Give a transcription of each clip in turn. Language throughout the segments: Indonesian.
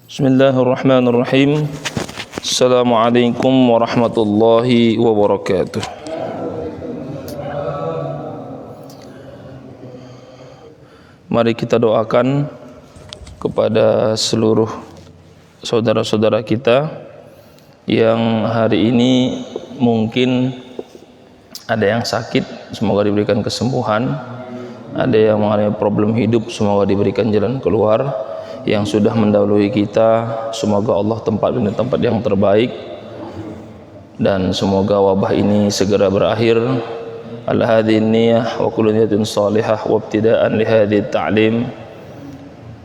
Bismillahirrahmanirrahim. Assalamualaikum warahmatullahi wabarakatuh. Mari kita doakan kepada seluruh saudara-saudara kita yang hari ini mungkin ada yang sakit, semoga diberikan kesembuhan. Ada yang mengalami problem hidup, semoga diberikan jalan keluar. Yang sudah mendahului kita, semoga Allah tempatkan di tempat yang terbaik, dan semoga wabah ini segera berakhir. Ala hadhihi niyyah wa kullu niyatin salihah wa ibtida'an li hadhihi ta'lim.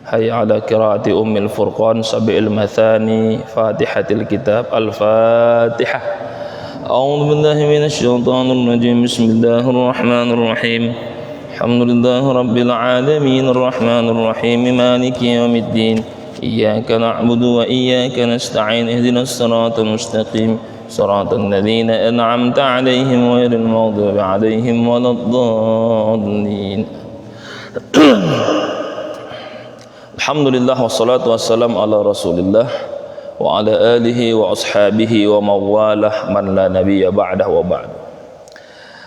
Hayya ala qiraati ummil furqan sabi'il mathani fatihatil kitab al-fatihah. A'udzu billahi minasy syaithanir rajim. Bismillahirrahmanirrahim. Alhamdulillahi rabbil alamin arrahmanir rahim maliki yaumiddin iyyaka na'budu wa iyyaka nasta'in ihdinas siratal mustaqim siratal ladzina an'amta 'alaihim ghairil maghdubi 'alaihim waladdallin. Alhamdulillah wassalatu wassalamu ala Rasulillah wa ala alihi wa ashabihi wa mawalah man la nabiyya ba'dahu wa ba'd.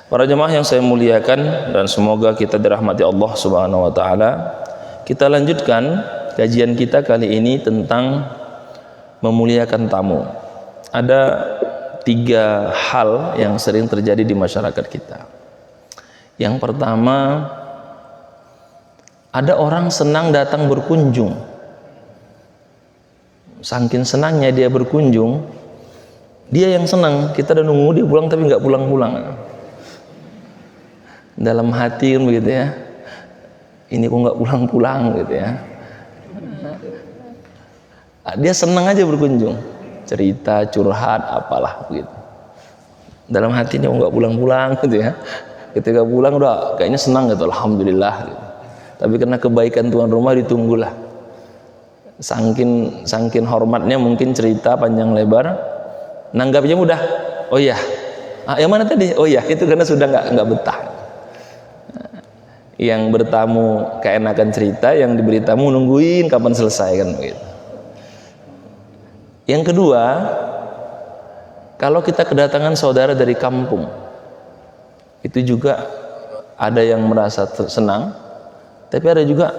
Para jemaah yang saya muliakan dan semoga kita dirahmati Allah Subhanahu wa taala. Kita lanjutkan kajian kita kali ini tentang memuliakan tamu. Ada 3 hal yang sering terjadi di masyarakat kita. Yang pertama, ada orang senang datang berkunjung. Saking senangnya dia berkunjung, dia yang senang, kita udah nunggu dia pulang tapi nggak pulang-pulang. Dalam hati kan begitu ya, ini kok nggak pulang-pulang gitu ya. Dia senang aja berkunjung, cerita, curhat, apalah begitu. Dalam hati dia nggak pulang-pulang gitu ya. Ketika pulang udah kayaknya senang gitu, alhamdulillah gitu. Tapi karena kebaikan tuan rumah ditunggulah. Sangkin hormatnya mungkin cerita panjang lebar, nanggapnya mudah. Oh iya, yang mana tadi? Oh iya, itu karena sudah nggak betah. Yang bertamu keenakan cerita, yang diberi tamu nungguin kapan selesai kan begitu. Yang kedua, kalau kita kedatangan saudara dari kampung, itu juga ada yang merasa senang, tapi ada juga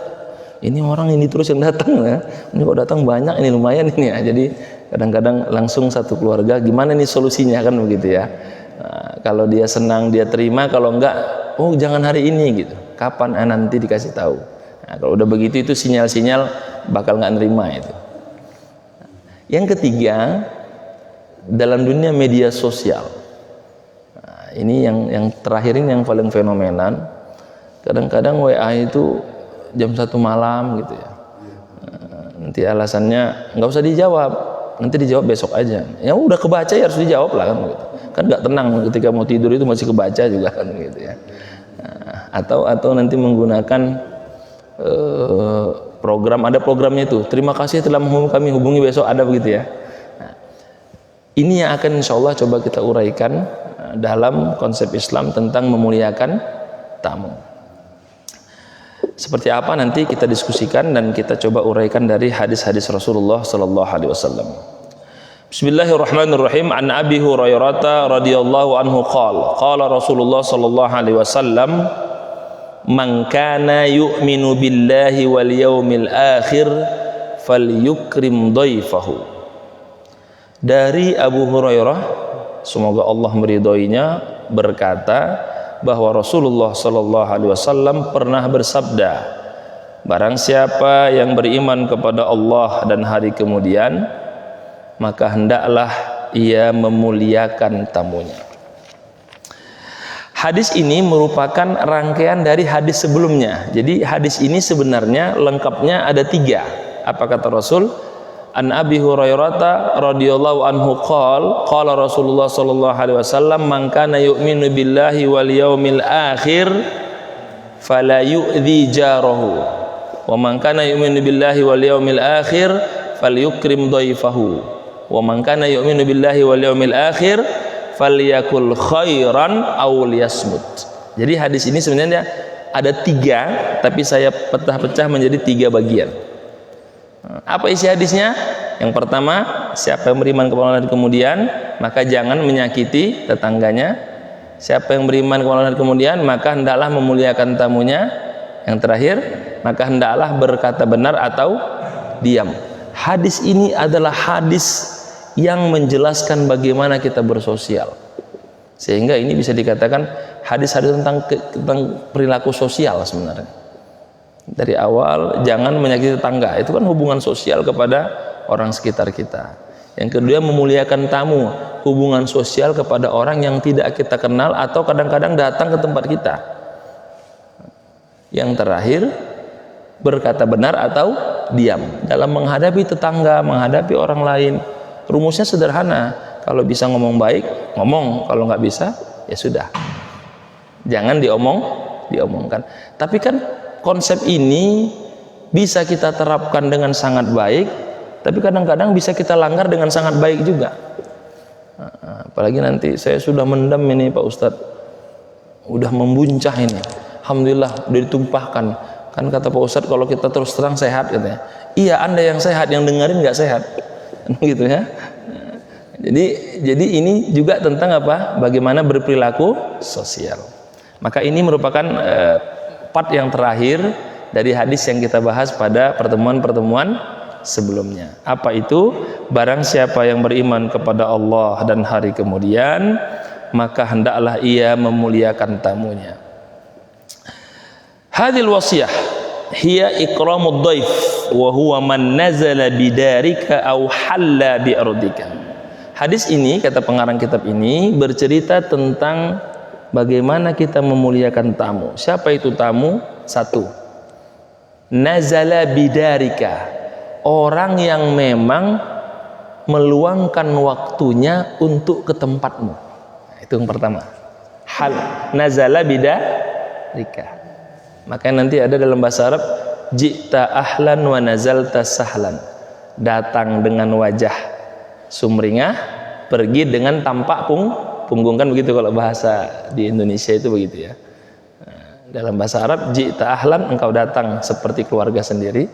ini orang ini terus yang datang ya. Ini kok datang banyak, ini lumayan ini ya. Jadi kadang-kadang langsung satu keluarga, gimana nih solusinya kan begitu ya. Nah, kalau dia senang dia terima, kalau enggak, oh jangan hari ini gitu. Kapan nanti dikasih tahu. Nah, kalau udah begitu itu sinyal-sinyal bakal nggak nerima itu. Yang ketiga, dalam dunia media sosial. Nah, ini yang terakhir ini yang paling fenomenan. Kadang-kadang WA itu jam 1 malam gitu ya. Nah, nanti alasannya nggak usah dijawab, nanti dijawab besok aja. Ya udah kebaca ya harus dijawab lah kan gitu. Kan nggak tenang ketika mau tidur itu masih kebaca juga kan gitu ya. Atau nanti menggunakan program, ada programnya itu, terima kasih telah menghubungi kami, hubungi besok, ada begitu ya. Nah, ini yang akan insya Allah coba kita uraikan dalam konsep Islam tentang memuliakan tamu. Seperti apa nanti kita diskusikan dan kita coba uraikan dari hadis-hadis Rasulullah sallallahu alaihi wasallam. Bismillahirrahmanirrahim. An Abi Hurairah radhiyallahu anhu qala Rasulullah sallallahu alaihi wasallam, man kana yu'minu billahi wal yawmil akhir falyukrim dhaifahu. Dari Abu Hurairah, semoga Allah meridhoinya, berkata bahwa Rasulullah sallallahu alaihi wasallam pernah bersabda, barang siapa yang beriman kepada Allah dan hari kemudian, maka hendaklah ia memuliakan tamunya. Hadis ini merupakan rangkaian dari hadis sebelumnya. Jadi hadis ini sebenarnya lengkapnya ada 3. Apa kata Rasul? An Abi Hurairah radhiyallahu anhu qala Rasulullah sallallahu alaihi wasallam, man kana yu'minu billahi wal yaumil akhir fala yu'dhi jarahu Wa man kana yu'minu billahi wal yawmil akhir falyukrim dhaifahu. Wa man kana yu'minu billahi wal yawmil akhir falyakul khairan aw liyasmut. Jadi hadis ini sebenarnya ada 3, tapi saya pecah-pecah menjadi 3 bagian. Apa isi hadisnya? Yang pertama, siapa yang beriman kepada Allah dan kemudian, maka jangan menyakiti tetangganya. Siapa yang beriman kepada Allah dan kemudian, maka hendaklah memuliakan tamunya. Yang terakhir, maka hendaklah berkata benar atau diam. Hadis ini adalah hadis yang menjelaskan bagaimana kita bersosial, sehingga ini bisa dikatakan hadis-hadis tentang perilaku sosial sebenarnya. Dari awal jangan menyakiti tetangga, itu kan hubungan sosial kepada orang sekitar kita. Yang kedua, memuliakan tamu, hubungan sosial kepada orang yang tidak kita kenal atau kadang-kadang datang ke tempat kita. Yang terakhir, berkata benar atau diam dalam menghadapi tetangga, menghadapi orang lain. Rumusnya sederhana, kalau bisa ngomong baik, ngomong, kalau nggak bisa, ya sudah, jangan diomongkan. Tapi kan konsep ini bisa kita terapkan dengan sangat baik, tapi kadang-kadang bisa kita langgar dengan sangat baik juga. Apalagi nanti saya sudah mendam ini Pak Ustadz, udah membuncah ini, alhamdulillah udah ditumpahkan. Kan kata Pak Ustadz, kalau kita terus terang sehat katanya. Iya, Anda yang sehat, yang dengerin nggak sehat, gitu ya. Jadi ini juga tentang apa? Bagaimana berperilaku sosial. Maka ini merupakan part yang terakhir dari hadis yang kita bahas pada pertemuan-pertemuan sebelumnya. Apa itu? Barang siapa yang beriman kepada Allah dan hari kemudian, maka hendaklah ia memuliakan tamunya. Hadil wasiyah hiya ikramud dhaif wa huwa man nazala bidarika aw halla bi ardika. Hadis ini, kata pengarang kitab ini, bercerita tentang bagaimana kita memuliakan tamu. Siapa itu tamu? 1, nazala bidarika, orang yang memang meluangkan waktunya untuk ke tempatmu. Itu yang pertama. Hal nazala bidarika. Makanya nanti ada dalam bahasa Arab, ji'ta ahlan wa nazalta sahlan. Datang dengan wajah sumringah, pergi dengan tampak punggung, kan begitu kalau bahasa di Indonesia itu begitu ya. Dalam bahasa Arab, ji'ta ahlan, engkau datang seperti keluarga sendiri,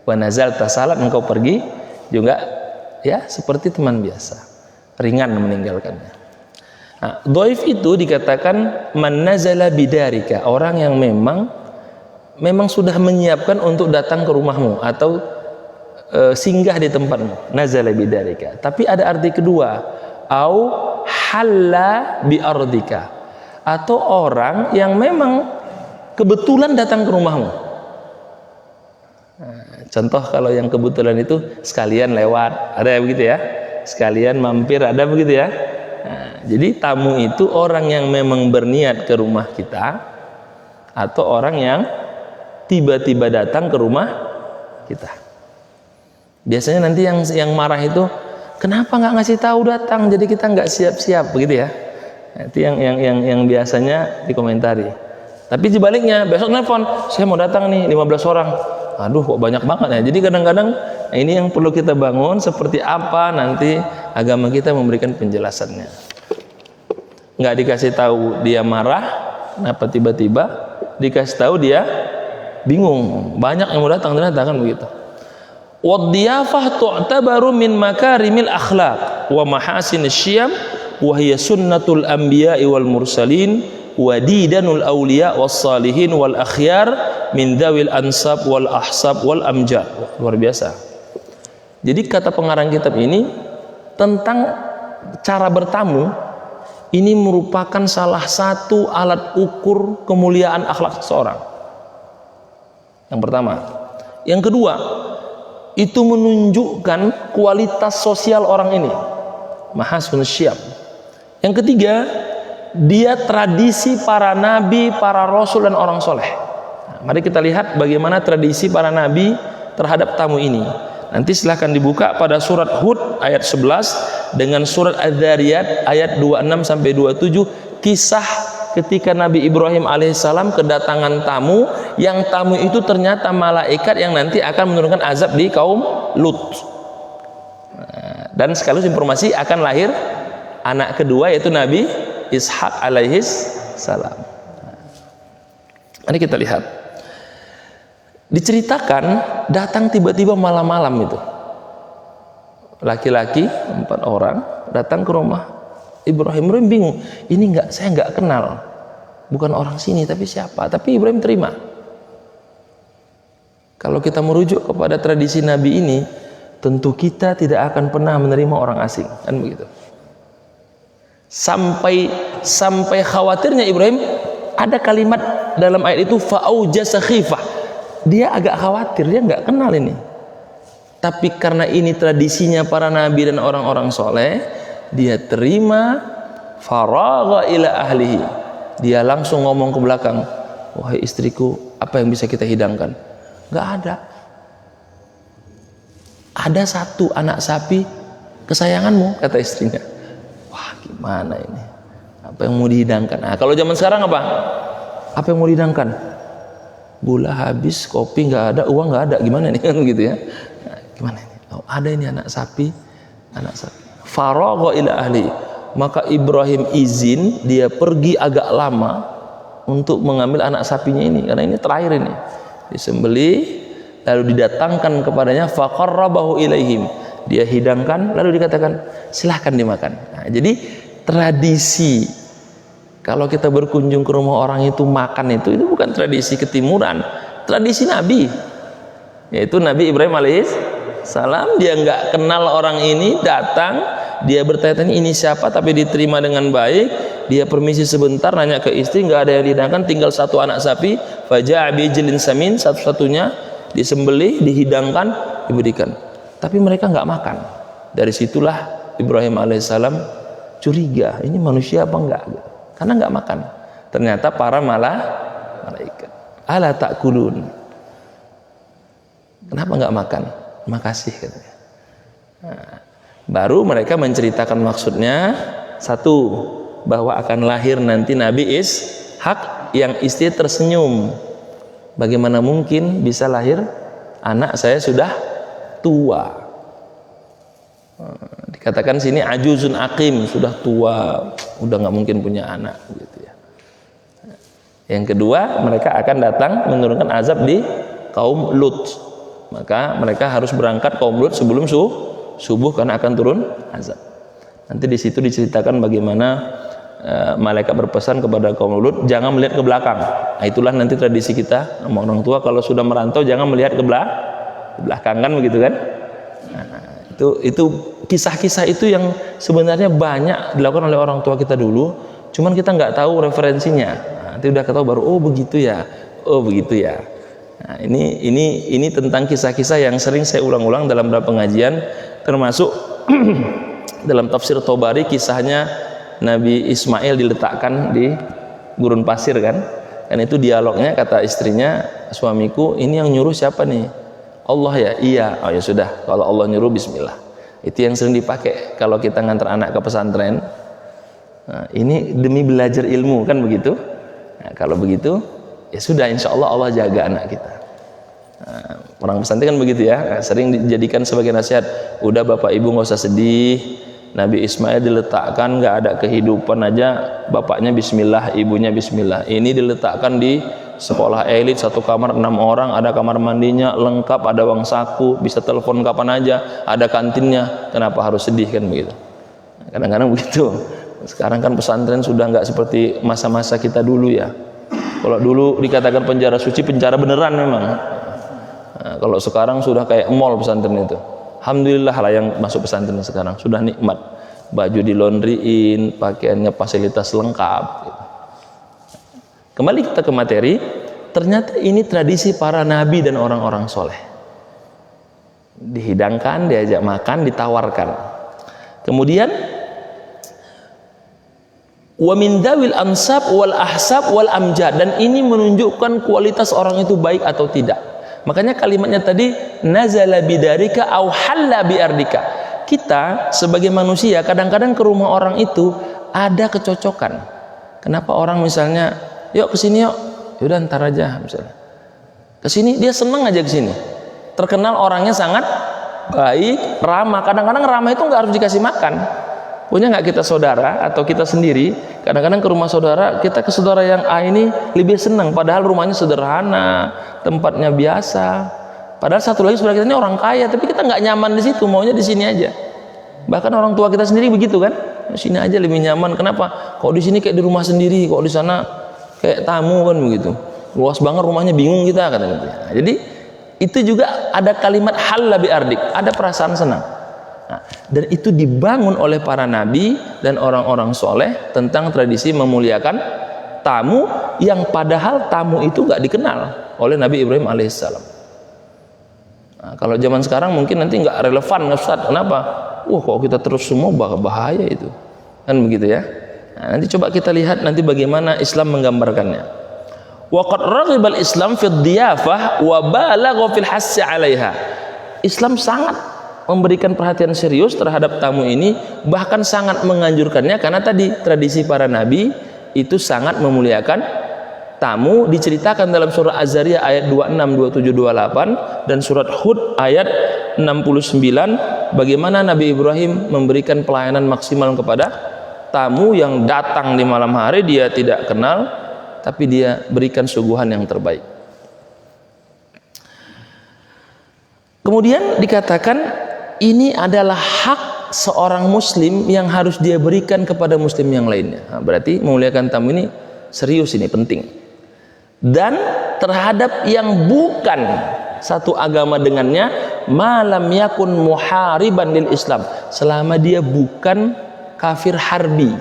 wa nazalta sahlan, engkau pergi juga ya seperti teman biasa, ringan meninggalkannya. Dhaif itu dikatakan man nazala bidarika, orang yang memang sudah menyiapkan untuk datang ke rumahmu atau singgah di tempatmu, nazala bidarika. Tapi ada arti kedua, au halla bi ardika, atau orang yang memang kebetulan datang ke rumahmu. Contoh kalau yang kebetulan itu sekalian lewat, ada begitu ya, sekalian mampir, ada begitu ya. Jadi tamu itu orang yang memang berniat ke rumah kita, atau orang yang tiba-tiba datang ke rumah kita. Biasanya nanti yang marah itu, kenapa nggak ngasih tahu datang, jadi kita nggak siap-siap begitu ya. Itu yang biasanya dikomentari. Tapi sebaliknya, besok nelpon, saya mau datang nih 15 orang. Aduh, kok banyak banget ya. Jadi kadang-kadang ini yang perlu kita bangun, seperti apa nanti agama kita memberikan penjelasannya. Nggak dikasih tahu dia marah, kenapa tiba-tiba, dikasih tahu dia bingung, banyak yang mau datang ternyata, kan begitu. Wadiyafah tu'tabaru min makarimil akhlaq wa mahasin syiyam wa hiya sunnatul anbiya'i wal mursalin wa didanul awliya was salihin wal akhyar min dzawil ansab wal ahsab wal amjad. Luar biasa. Jadi kata pengarang kitab ini tentang cara bertamu, ini merupakan salah satu alat ukur kemuliaan akhlak seseorang. Yang pertama. Yang kedua, itu menunjukkan kualitas sosial orang ini, mahasun syiyam. Yang ketiga, dia tradisi para nabi, para rasul dan orang soleh. Mari kita lihat bagaimana tradisi para nabi terhadap tamu ini. Nanti silahkan dibuka pada surat Hud ayat 11 dengan surat Az-Zariyat ayat 26 sampai 27, kisah ketika Nabi Ibrahim alaihissalam kedatangan tamu, yang tamu itu ternyata malaikat yang nanti akan menurunkan azab di kaum Lut. Dan sekaligus informasi akan lahir anak kedua yaitu Nabi Ishak alaihissalam. Mari kita lihat. Diceritakan datang tiba-tiba malam-malam itu. Laki-laki 4 orang datang ke rumah Ibrahim. Ibrahim bingung, ini saya nggak kenal, bukan orang sini, tapi siapa? Tapi Ibrahim terima. Kalau kita merujuk kepada tradisi Nabi ini, tentu kita tidak akan pernah menerima orang asing, kan begitu. Sampai khawatirnya Ibrahim, ada kalimat dalam ayat itu fa'aujasa khifah. Dia agak khawatir, dia nggak kenal ini. Tapi karena ini tradisinya para nabi dan orang-orang soleh, dia terima. Faragha ila ahlihi, dia langsung ngomong ke belakang, wahai istriku, apa yang bisa kita hidangkan? Nggak ada. Ada 1 anak sapi kesayanganmu, kata istrinya. Wah, gimana ini? Apa yang mau dihidangkan? Nah, kalau zaman sekarang apa? Apa yang mau dihidangkan? Gula habis, kopi nggak ada, uang nggak ada, gimana nih, kan gitu ya? Nah, gimana ini? Oh, ada ini anak sapi. Faragha ila ahli, maka Ibrahim izin dia pergi agak lama untuk mengambil anak sapinya ini, karena ini terakhir ini disembelih, lalu didatangkan kepadanya, faqarrabahu ilaihim, dia hidangkan, lalu dikatakan silahkan dimakan. Nah, jadi tradisi kalau kita berkunjung ke rumah orang itu makan itu bukan tradisi ketimuran, tradisi Nabi, yaitu Nabi Ibrahim alaihissalam. Dia nggak kenal orang ini, datang, dia bertanya-tanya ini siapa, tapi diterima dengan baik. Dia permisi sebentar, nanya ke istri, nggak ada yang dihidangkan, tinggal 1 anak sapi. Faja'a bijlin samin, satu-satunya disembelih, dihidangkan, diberikan. Tapi mereka nggak makan. Dari situlah Ibrahim alaihissalam curiga, ini manusia apa enggak? Karena nggak makan. Ternyata para malaikat. Ala ta'kulun, kenapa nggak makan? Makasih, katanya. Nah, baru mereka menceritakan maksudnya. 1, bahwa akan lahir nanti Nabi Ishak yang istri tersenyum. Bagaimana mungkin bisa lahir anak saya sudah tua? Dikatakan sini ajuzun aqim, sudah tua, udah nggak mungkin punya anak, gitu ya. Yang kedua, mereka akan datang menurunkan azab di kaum Lut. Maka mereka harus berangkat kaum Lut sebelum subuh karena akan turun azab. Nanti di situ diceritakan bagaimana malaikat berpesan kepada kaum Lut, jangan melihat ke belakang. Nah, itulah nanti tradisi kita sama orang tua, kalau sudah merantau jangan melihat ke belakang, kan begitu kan? Nah, itu kisah-kisah itu yang sebenarnya banyak dilakukan oleh orang tua kita dulu, cuman kita nggak tahu referensinya. Nah, nanti udah ketahui baru, oh begitu ya, oh begitu ya. Nah, ini tentang kisah-kisah yang sering saya ulang-ulang dalam beberapa pengajian, termasuk dalam tafsir Tobari, kisahnya Nabi Ismail diletakkan di gurun pasir, kan itu dialognya, kata istrinya, suamiku ini yang nyuruh siapa nih? Allah ya? Iya. Oh ya sudah, kalau Allah nyuruh bismillah. Itu yang sering dipakai kalau kita ngantar anak ke pesantren. Nah, ini demi belajar ilmu, kan begitu. Nah, kalau begitu ya sudah, insya Allah Allah jaga anak kita. Nah, orang pesantren kan begitu ya, sering dijadikan sebagai nasihat. Udah bapak ibu nggak usah sedih, Nabi Ismail diletakkan nggak ada kehidupan aja, bapaknya bismillah, ibunya bismillah. Ini diletakkan di sekolah elit, 1 kamar 6 orang, ada kamar mandinya lengkap, ada uang saku, bisa telepon kapan aja, ada kantinnya. Kenapa harus sedih, kan begitu? Kadang-kadang begitu. Sekarang kan pesantren sudah nggak seperti masa-masa kita dulu ya. Kalau dulu dikatakan penjara suci, penjara beneran memang. Nah, kalau sekarang sudah kayak mall pesantren itu. Alhamdulillah lah yang masuk pesantren sekarang sudah nikmat. Baju dilondriin, pakaiannya fasilitas lengkap. Kembali kita ke materi. Ternyata ini tradisi para nabi dan orang-orang soleh. Dihidangkan, diajak makan, ditawarkan. Kemudian wa min dawil ansab wal ahsab wal amjad, dan ini menunjukkan kualitas orang itu baik atau tidak. Makanya kalimatnya tadi nazala bidarika au halla biardika. Kita sebagai manusia kadang-kadang ke rumah orang itu ada kecocokan. Kenapa orang misalnya, yuk kesini yuk, yaudah ntar aja misalnya. Kesini dia seneng aja kesini. Terkenal orangnya sangat baik, ramah. Kadang-kadang ramah itu nggak harus dikasih makan. Punya nggak kita saudara atau kita sendiri? Kadang-kadang ke rumah saudara, kita ke saudara yang A ini lebih senang. Padahal rumahnya sederhana, tempatnya biasa. Padahal satu lagi saudara kita ini orang kaya, tapi kita nggak nyaman di situ, maunya di sini aja. Bahkan orang tua kita sendiri begitu kan? Di sini aja lebih nyaman. Kenapa? Kok di sini kayak di rumah sendiri, kok di sana kayak tamu kan begitu. Luas banget rumahnya, bingung kita katanya. Nah, jadi itu juga ada kalimat halla bi ardik, ada perasaan senang. Nah, dan itu dibangun oleh para nabi dan orang-orang soleh tentang tradisi memuliakan tamu yang padahal tamu itu nggak dikenal oleh Nabi Ibrahim alaihissalam. Nah, kalau zaman sekarang mungkin nanti nggak relevan, Ustaz. Kenapa? Wah, kalau kita terus semua bahaya itu, kan begitu ya. Nah, nanti coba kita lihat nanti bagaimana Islam menggambarkannya. Waqad raghibal Islam fid diyafah wa balagha fil hassi 'alaiha. Islam sangat memberikan perhatian serius terhadap tamu ini, bahkan sangat menganjurkannya karena tadi tradisi para nabi itu sangat memuliakan tamu. Diceritakan dalam surah Az-Zariyah ayat 26, 27, 28 dan surat Hud ayat 69 bagaimana Nabi Ibrahim memberikan pelayanan maksimal kepada tamu yang datang di malam hari dia tidak kenal, tapi dia berikan suguhan yang terbaik. Kemudian dikatakan ini adalah hak seorang muslim yang harus dia berikan kepada muslim yang lainnya. Nah, berarti memuliakan tamu ini serius, ini penting. Dan terhadap yang bukan satu agama dengannya, malam yakun muhariban lil Islam, selama dia bukan kafir harbi.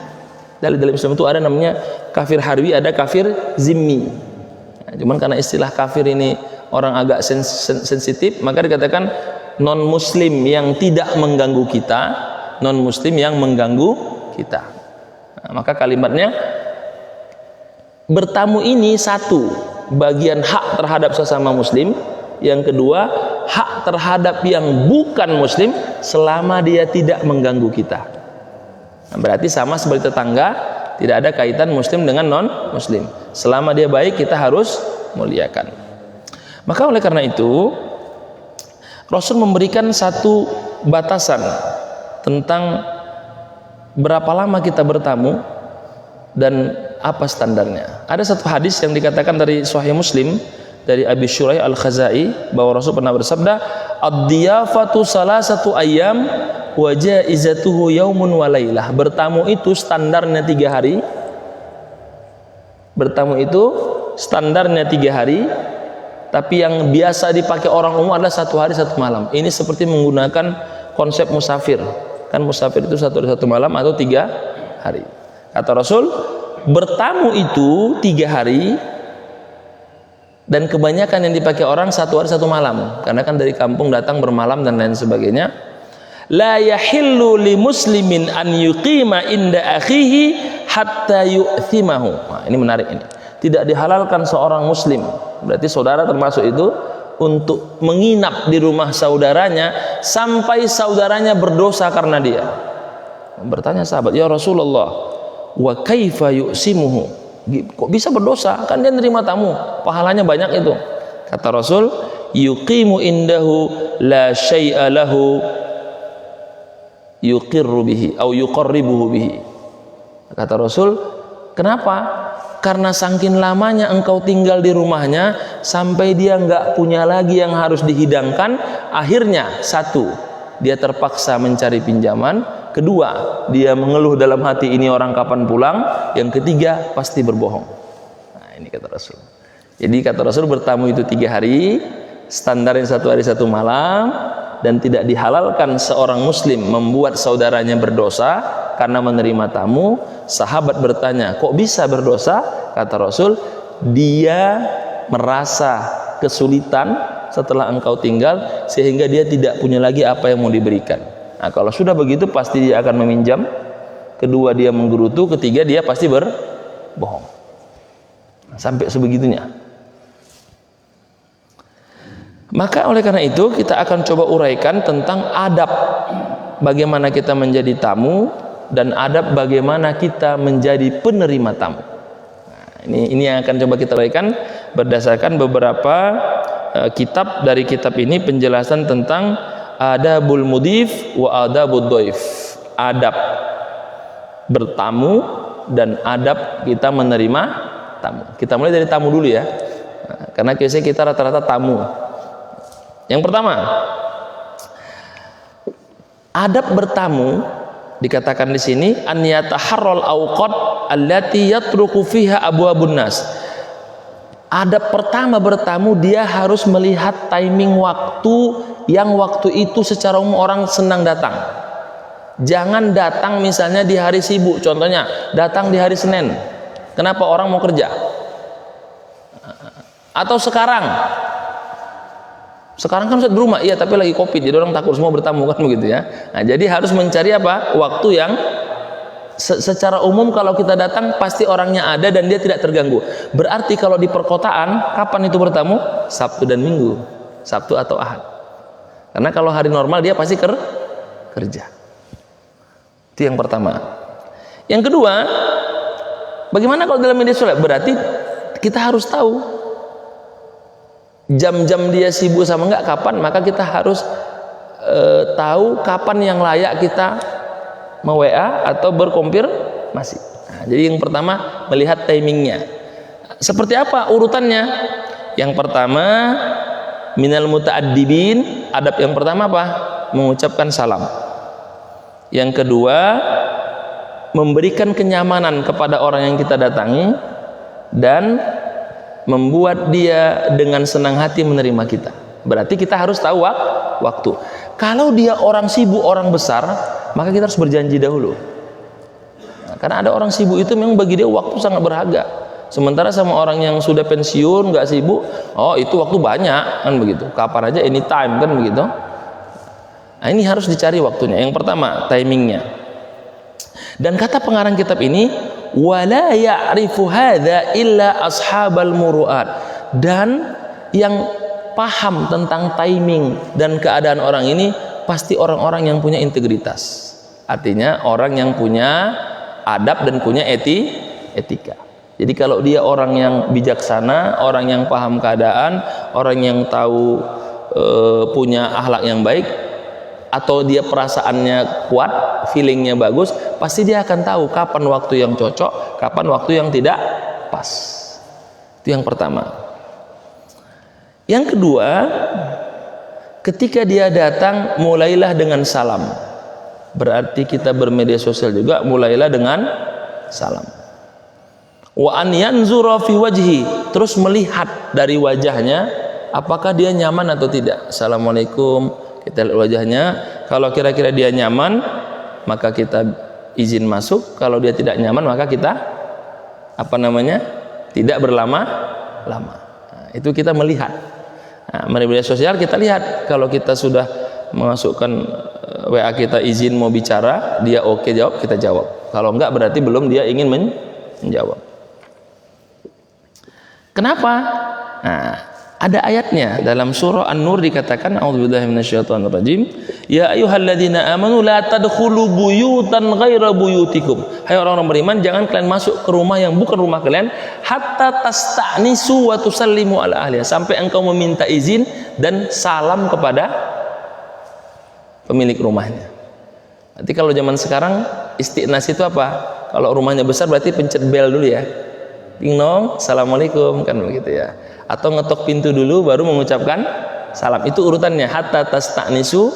Dalam Islam itu ada namanya kafir harbi, ada kafir zimmi. Nah, cuman karena istilah kafir ini orang agak sensitif, maka dikatakan non muslim yang tidak mengganggu kita, non muslim yang mengganggu kita. Nah, maka kalimatnya bertamu ini satu, bagian hak terhadap sesama muslim, yang kedua hak terhadap yang bukan muslim selama dia tidak mengganggu kita. Nah, berarti sama seperti tetangga, tidak ada kaitan muslim dengan non muslim. Selama dia baik kita harus muliakan. Maka oleh karena itu Rasul memberikan satu batasan tentang berapa lama kita bertamu dan apa standarnya. Ada satu hadis yang dikatakan dari Sahih Muslim dari Abi Syuraih Al-Khazai bahwa Rasul pernah bersabda, "Ad-diyafatu salasatu ayyam wa jaizatuhu yaumun wa lailah." Bertamu itu standarnya 3 hari. Bertamu itu standarnya 3 hari, tapi yang biasa dipakai orang umum adalah 1 hari 1 malam. Ini seperti menggunakan konsep musafir. Kan musafir itu 1 hari 1 malam atau 3 hari. Kata Rasul, bertamu itu 3 hari dan kebanyakan yang dipakai orang 1 hari 1 malam. Karena kan dari kampung datang bermalam dan lain sebagainya. La yahillu li muslimin an yuqima inda akhihi hatta yu'thimahu. Nah, ini menarik ini. Tidak dihalalkan seorang muslim, berarti saudara termasuk itu, untuk menginap di rumah saudaranya sampai saudaranya berdosa karena dia. Bertanya sahabat, "Ya Rasulullah, wa kaifa yu'simuhu?" Kok bisa berdosa? Kan dia nerima tamu, pahalanya banyak itu. Kata Rasul, "Yuqimu indahu la syai'a lahu yuqirru bihi au yuqarribuhu bihi." Kata Rasul, kenapa? Karena saking lamanya engkau tinggal di rumahnya sampai dia nggak punya lagi yang harus dihidangkan. Akhirnya satu, dia terpaksa mencari pinjaman. Kedua, dia mengeluh dalam hati, ini orang kapan pulang. Yang ketiga, pasti berbohong. Nah, ini kata Rasul. Jadi kata Rasul, bertamu itu 3 hari, standarnya 1 hari 1 malam, dan tidak dihalalkan seorang muslim membuat saudaranya berdosa karena menerima tamu. Sahabat bertanya, kok bisa berdosa? Kata Rasul, dia merasa kesulitan setelah engkau tinggal sehingga dia tidak punya lagi apa yang mau diberikan. Nah, kalau sudah begitu pasti dia akan meminjam. Kedua, dia menggerutu. Ketiga, dia pasti berbohong. Sampai sebegitunya. Maka oleh karena itu kita akan coba uraikan tentang adab bagaimana kita menjadi tamu dan adab bagaimana kita menjadi penerima tamu. Ini yang akan coba kita berikan berdasarkan beberapa kitab. Dari kitab ini penjelasan tentang adabul mudif wa adabud dhaif, adab bertamu dan adab kita menerima tamu. Kita mulai dari tamu dulu ya, karena biasanya kita rata-rata tamu. Yang pertama, adab bertamu dikatakan di sini an yataharral awqat allati yatruku fiha abwabun nas. Adab pertama bertamu, dia harus melihat timing waktu yang waktu itu secara umum orang senang datang. Jangan datang misalnya di hari sibuk, contohnya datang di hari Senin. Kenapa? Orang mau kerja. Atau sekarang kan Ustaz di rumah, iya tapi lagi Covid, jadi orang takut semua bertamu kan begitu ya. Nah, jadi harus mencari apa? Waktu yang secara umum kalau kita datang pasti orangnya ada dan dia tidak terganggu. Berarti kalau di perkotaan kapan itu bertamu? Sabtu dan Minggu, Sabtu atau Ahad. Karena kalau hari normal dia pasti kerja. Itu yang pertama. Yang kedua, bagaimana kalau dalam media sosial? Berarti kita harus tahu jam-jam dia sibuk sama enggak, kapan, maka kita harus tahu kapan yang layak kita WA atau berkonfirmasi. Nah, jadi yang pertama melihat timingnya. Seperti apa urutannya? Yang pertama minal muta'addibin, adab yang pertama apa? Mengucapkan salam. Yang kedua memberikan kenyamanan kepada orang yang kita datangi dan membuat dia dengan senang hati menerima kita. Berarti kita harus tahu waktu. Kalau dia orang sibuk, orang besar, maka kita harus berjanji dahulu. Nah, karena ada orang sibuk itu memang bagi dia waktu sangat berharga. Sementara sama orang yang sudah pensiun, nggak sibuk, oh itu waktu banyak kan begitu. Kapan aja, anytime kan begitu. Nah, ini harus dicari waktunya. Yang pertama timingnya. Dan kata pengarang kitab ini, wala ya'rifu hadza illa ashabal muru'at. Dan yang paham tentang timing dan keadaan orang ini pasti orang-orang yang punya integritas. Artinya orang yang punya adab dan punya etika. Jadi kalau dia orang yang bijaksana, orang yang paham keadaan, orang yang tahu punya akhlak yang baik, atau dia perasaannya kuat, feelingnya bagus, pasti dia akan tahu kapan waktu yang cocok, kapan waktu yang tidak pas. Itu yang pertama. Yang kedua, ketika dia datang mulailah dengan salam. Berarti kita bermedia sosial juga mulailah dengan salam. Wa an yanzura fi wajhi, terus melihat dari wajahnya apakah dia nyaman atau tidak. Assalamualaikum, kita lihat wajahnya. Kalau kira-kira dia nyaman, maka kita izin masuk. Kalau dia tidak nyaman, maka kita tidak berlama-lama. Nah, itu kita melihat. Nah, media sosial kita lihat, kalau kita sudah memasukkan WA kita izin mau bicara, dia oke jawab, kita jawab. Kalau enggak berarti belum dia ingin menjawab. Kenapa? Nah, ada ayatnya dalam surah An-Nur dikatakan, a'udzubillahi minasyaitonirrajim, ya ayyuhalladzina amanu la tadkhulu buyutan ghaira buyutikum. Hai orang-orang beriman, jangan kalian masuk ke rumah yang bukan rumah kalian, hatta tasta'nisu wa tusallimu ala ahliha, sampai engkau meminta izin dan salam kepada pemilik rumahnya. Nanti kalau zaman sekarang isti'nas itu apa? Kalau rumahnya besar berarti pencet bel dulu ya. Ding dong, assalamualaikum kan begitu ya. Atau ngetok pintu dulu baru mengucapkan salam. Itu urutannya, hatta tasta'nisu,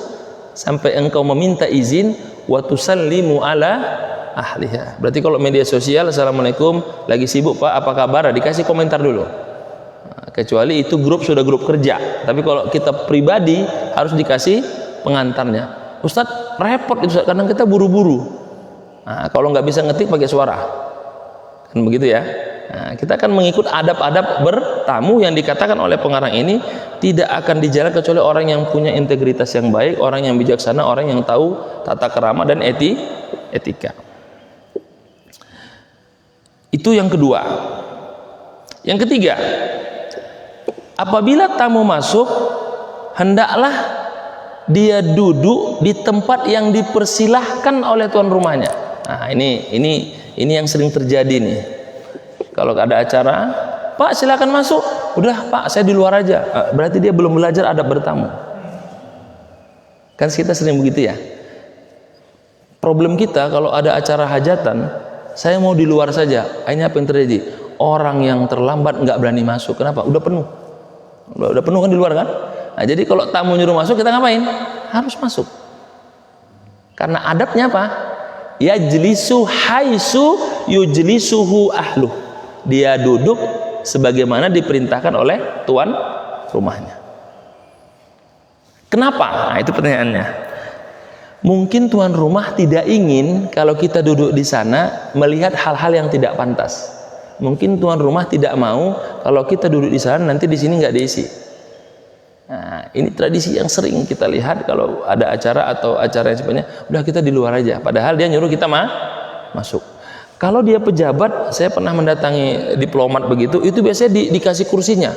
sampai engkau meminta izin, wa tusallimu ala ahliha. Berarti kalau media sosial, assalamualaikum, lagi sibuk Pak, apa kabar? Dikasih komentar dulu. Nah, kecuali itu sudah grup kerja. Tapi kalau kita pribadi harus dikasih pengantarnya. Ustadz repot itu, kadang kita buru-buru. Nah, kalau nggak bisa ngetik pakai suara, kan begitu ya. Nah, kita akan mengikut adab-adab bertamu yang dikatakan oleh pengarang ini tidak akan dijalankan kecuali orang yang punya integritas yang baik, orang yang bijaksana, orang yang tahu tata krama dan etika. Itu yang kedua. Yang ketiga, apabila tamu masuk, hendaklah dia duduk di tempat yang dipersilahkan oleh tuan rumahnya. Nah, ini yang sering terjadi nih. Kalau ada acara, Pak silakan masuk. Udah Pak, saya di luar aja. Berarti dia belum belajar adab bertamu. Kan kita sering begitu ya. Problem kita kalau ada acara hajatan, saya mau di luar saja. Ini apa yang terjadi? Orang yang terlambat nggak berani masuk. Kenapa? Udah penuh. Udah penuh kan di luar kan? Nah, jadi kalau tamu nyuruh masuk, kita ngapain? Harus masuk. Karena adabnya apa? Yajlisu haisu yujlisuhu ahluh. Dia duduk sebagaimana diperintahkan oleh tuan rumahnya. Kenapa? Nah, itu pertanyaannya. Mungkin tuan rumah tidak ingin kalau kita duduk di sana melihat hal-hal yang tidak pantas. Mungkin tuan rumah tidak mau kalau kita duduk di sana nanti di sini nggak diisi. Nah, ini tradisi yang sering kita lihat kalau ada acara atau acara yang sebagainya, udah kita di luar aja. Padahal dia nyuruh kita masuk. Kalau dia pejabat, saya pernah mendatangi diplomat begitu, itu biasanya dikasih kursinya.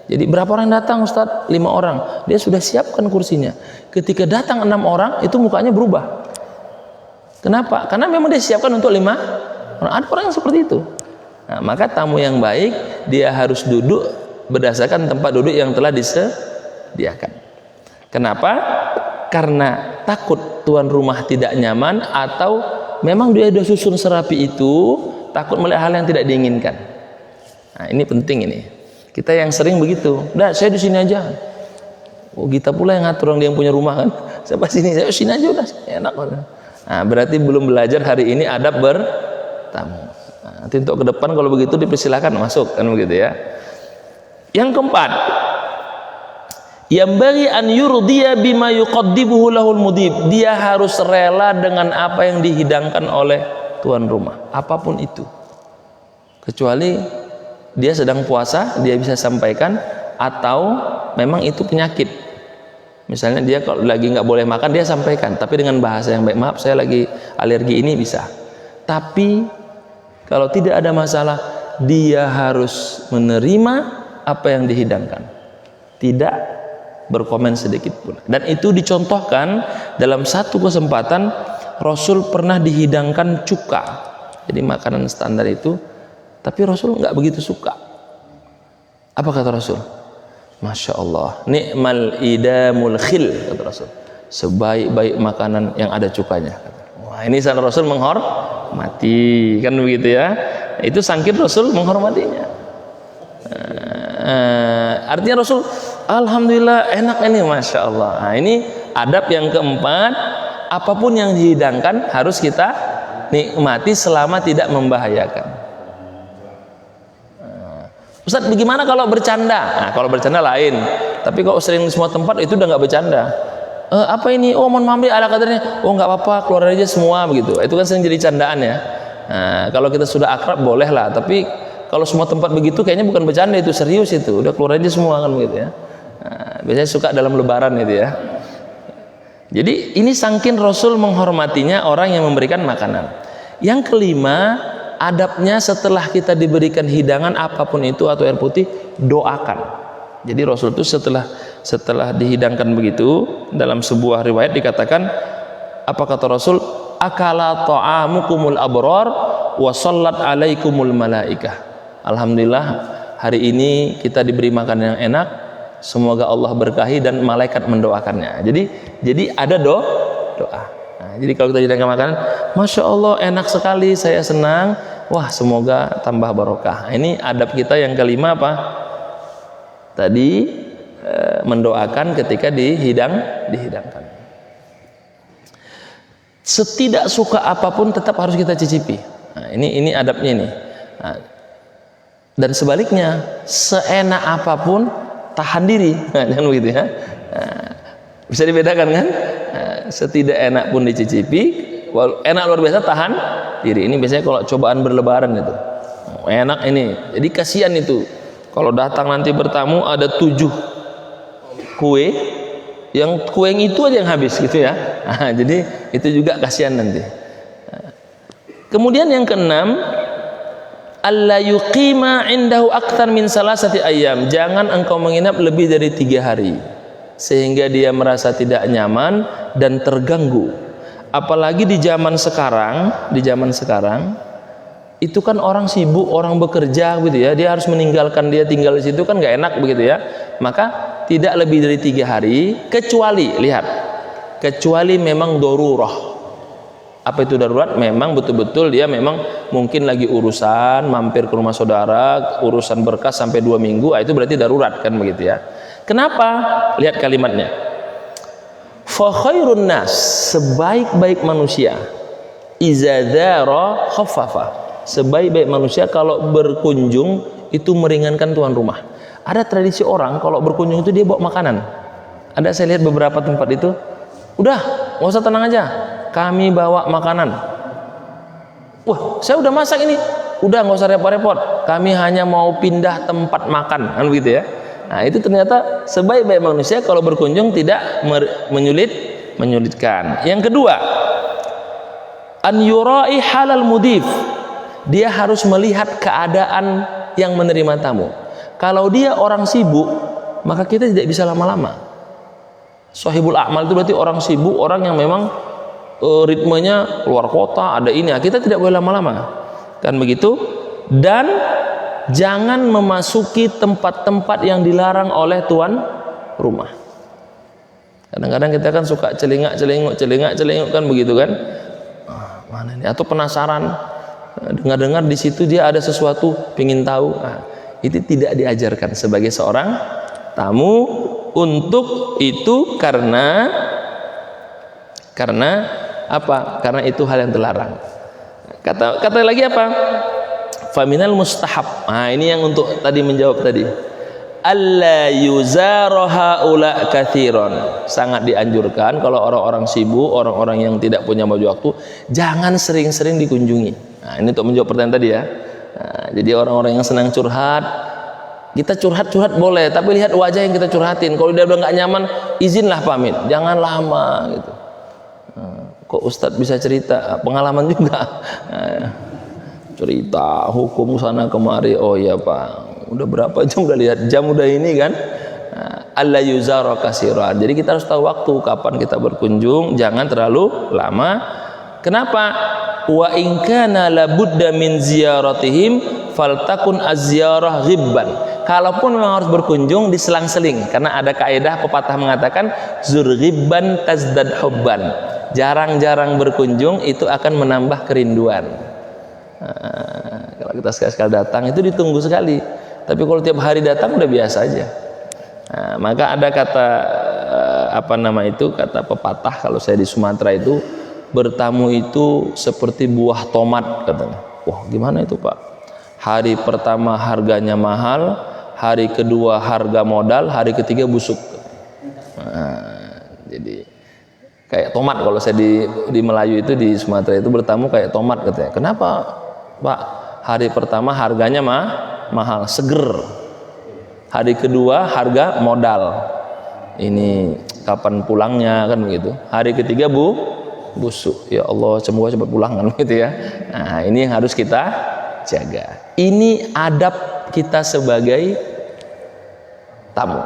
Jadi berapa orang datang Ustadz? 5 orang. Dia sudah siapkan kursinya. Ketika datang 6 orang, itu mukanya berubah. Kenapa? Karena memang dia siapkan untuk 5 orang. Ada orang yang seperti itu. Nah, maka tamu yang baik, dia harus duduk berdasarkan tempat duduk yang telah disediakan. Kenapa? Karena takut tuan rumah tidak nyaman, atau memang dia sudah susun serapi itu, takut melihat hal yang tidak diinginkan. Nah, ini penting ini. Kita yang sering begitu, udah saya di sini aja. Oh, kita pula yang ngatur, orang dia yang punya rumah kan. Saya pas sini, saya sini aja udah, enak. Nah, berarti belum belajar hari ini adab bertamu. Nah, nanti untuk ke depan kalau begitu dipersilakan masuk kan begitu ya. Yang keempat, yang bagi an yurdiya bima yuqaddibuhu lahul mudib. Dia harus rela dengan apa yang dihidangkan oleh tuan rumah, apapun itu. Kecuali dia sedang puasa, dia bisa sampaikan, atau memang itu penyakit. Misalnya dia kalau lagi nggak boleh makan, dia sampaikan, tapi dengan bahasa yang baik. Maaf, saya lagi alergi ini, bisa. Tapi kalau tidak ada masalah, dia harus menerima apa yang dihidangkan, tidak berkomen sedikit pun. Dan itu dicontohkan dalam satu kesempatan, Rasul pernah dihidangkan cuka, jadi makanan standar itu. Tapi Rasul nggak begitu suka. Apa kata Rasul? Masya Allah, ni'mal idamul khil, kata Rasul. Sebaik-baik makanan yang ada cukanya. Wah, ini sana Rasul menghormati, kan begitu ya. Itu saking Rasul menghormatinya. Artinya Rasul, alhamdulillah enak ini, Masya Allah. Nah, ini adab yang keempat. Apapun yang dihidangkan harus kita nikmati selama tidak membahayakan. Ustaz, bagaimana kalau bercanda? Nah, kalau bercanda lain. Tapi kalau sering di semua tempat itu udah nggak bercanda. Apa ini? Oh, mohon maaf ada kadarnya. Oh, nggak apa-apa, keluar aja semua begitu. Itu kan sering jadi candaan ya. Nah, kalau kita sudah akrab boleh lah. Tapi kalau semua tempat begitu, kayaknya bukan bercanda, itu serius itu. Udah keluar aja semua kan begitu ya. Nah, biasanya suka dalam lebaran itu ya. Jadi ini saking Rasul menghormatinya orang yang memberikan makanan. Yang kelima, adabnya setelah kita diberikan hidangan apapun itu atau air putih, doakan. Jadi Rasul itu setelah dihidangkan begitu, dalam sebuah riwayat dikatakan, apa kata Rasul? Akala ta'amukumul abrar wa shallat alaikumul malaikah. Alhamdulillah hari ini kita diberi makanan yang enak, semoga Allah berkahi dan malaikat mendoakannya. Jadi ada doa. Nah, jadi kalau kita hidangkan makanan, Masya Allah enak sekali, saya senang. Wah, semoga tambah barokah. Ini adab kita yang kelima apa? Tadi mendoakan ketika dihidangkan. Setidak suka apapun tetap harus kita cicipi. Nah, ini adabnya ini. Nah, dan sebaliknya, seenak apapun tahan diri. Nah, jangan begitu ya. Nah, bisa dibedakan kan? Nah, setidak enak pun dicicipi. Enak luar biasa tahan diri. Ini biasanya kalau cobaan berlebaran itu. Enak ini. Jadi kasihan itu. Kalau datang nanti bertamu ada 7 kue, yang kue yang itu aja yang habis gitu ya. Nah, jadi itu juga kasihan nanti. Kemudian yang keenam, alla yuqima indahu akthar min salasati ayyam. Jangan engkau menginap lebih dari 3 hari sehingga dia merasa tidak nyaman dan terganggu. Apalagi di zaman sekarang itu kan orang sibuk, orang bekerja gitu ya, dia harus meninggalkan, dia tinggal di situ kan nggak enak begitu ya. Maka tidak lebih dari 3 hari, kecuali lihat, kecuali memang darurah. Apa itu darurat? Memang betul-betul dia memang mungkin lagi urusan, mampir ke rumah saudara, urusan berkas sampai 2 minggu, itu berarti darurat kan begitu ya. Kenapa? Lihat kalimatnya. Fa khairun nas, sebaik-baik manusia, iza dzara khaffafa. Sebaik-baik manusia kalau berkunjung itu meringankan tuan rumah. Ada tradisi orang kalau berkunjung itu dia bawa makanan. Ada saya lihat beberapa tempat itu, udah nggak usah, tenang aja, kami bawa makanan. Wah, saya udah masak ini, udah nggak usah repot-repot, kami hanya mau pindah tempat makan, kan begitu ya. Nah itu ternyata sebaik-baik manusia kalau berkunjung tidak menyulitkan. Yang kedua, an yurai halal mudif, dia harus melihat keadaan yang menerima tamu. Kalau dia orang sibuk, maka kita tidak bisa lama-lama. Sahibul a'mal itu berarti orang sibuk, orang yang memang ritmenya luar kota, ada ini, kita tidak boleh lama-lama, kan begitu. Dan jangan memasuki tempat-tempat yang dilarang oleh tuan rumah. Kadang-kadang kita kan suka celingak kan begitu kan, mana ini, atau penasaran, dengar-dengar di situ dia ada sesuatu, pingin tahu. Itu tidak diajarkan sebagai seorang tamu untuk itu, karena apa? Karena itu hal yang terlarang. Kata lagi apa? Faminal mustahab. Nah, ini yang untuk tadi menjawab tadi. Alla yuzaraha ula kathiron. Sangat dianjurkan kalau orang-orang sibuk, orang-orang yang tidak punya banyak waktu, jangan sering-sering dikunjungi. Nah, ini untuk menjawab pertanyaan tadi ya. Nah, jadi orang-orang yang senang curhat, kita curhat boleh, tapi lihat wajah yang kita curhatin. Kalau dia udah nggak nyaman, izinlah pamit, jangan lama gitu. Kok Ustadz bisa cerita pengalaman juga? Cerita hukum sana kemari. Oh iya Pak, udah berapa jam, udah lihat jam udah ini kan. Alla yuzara kasiran. Jadi kita harus tahu waktu kapan kita berkunjung, jangan terlalu lama. Kenapa? Wa in kana labudda min ziyaratihim faltakun az-ziyarah ghibban. Kalaupun memang harus berkunjung, diselang-seling, karena ada kaidah pepatah mengatakan zur ghibban tazdad hubban. Jarang-jarang berkunjung itu akan menambah kerinduan. Kalau kita sekali-sekali datang itu ditunggu sekali, tapi kalau tiap hari datang udah biasa aja. Maka ada kata kata pepatah kalau saya di Sumatera itu, bertamu itu seperti buah tomat katanya. Wah, gimana itu Pak? Hari pertama harganya mahal, hari kedua harga modal, hari ketiga busuk. Jadi kayak tomat, kalau saya di Melayu itu, di Sumatera itu bertamu kayak tomat katanya. Kenapa Pak? Hari pertama harganya mahal, seger. Hari kedua harga modal, ini kapan pulangnya kan begitu. Hari ketiga busuk. Ya Allah, semoga cepat pulang kan gitu ya. Nah, ini yang harus kita jaga. Ini adab kita sebagai tamu.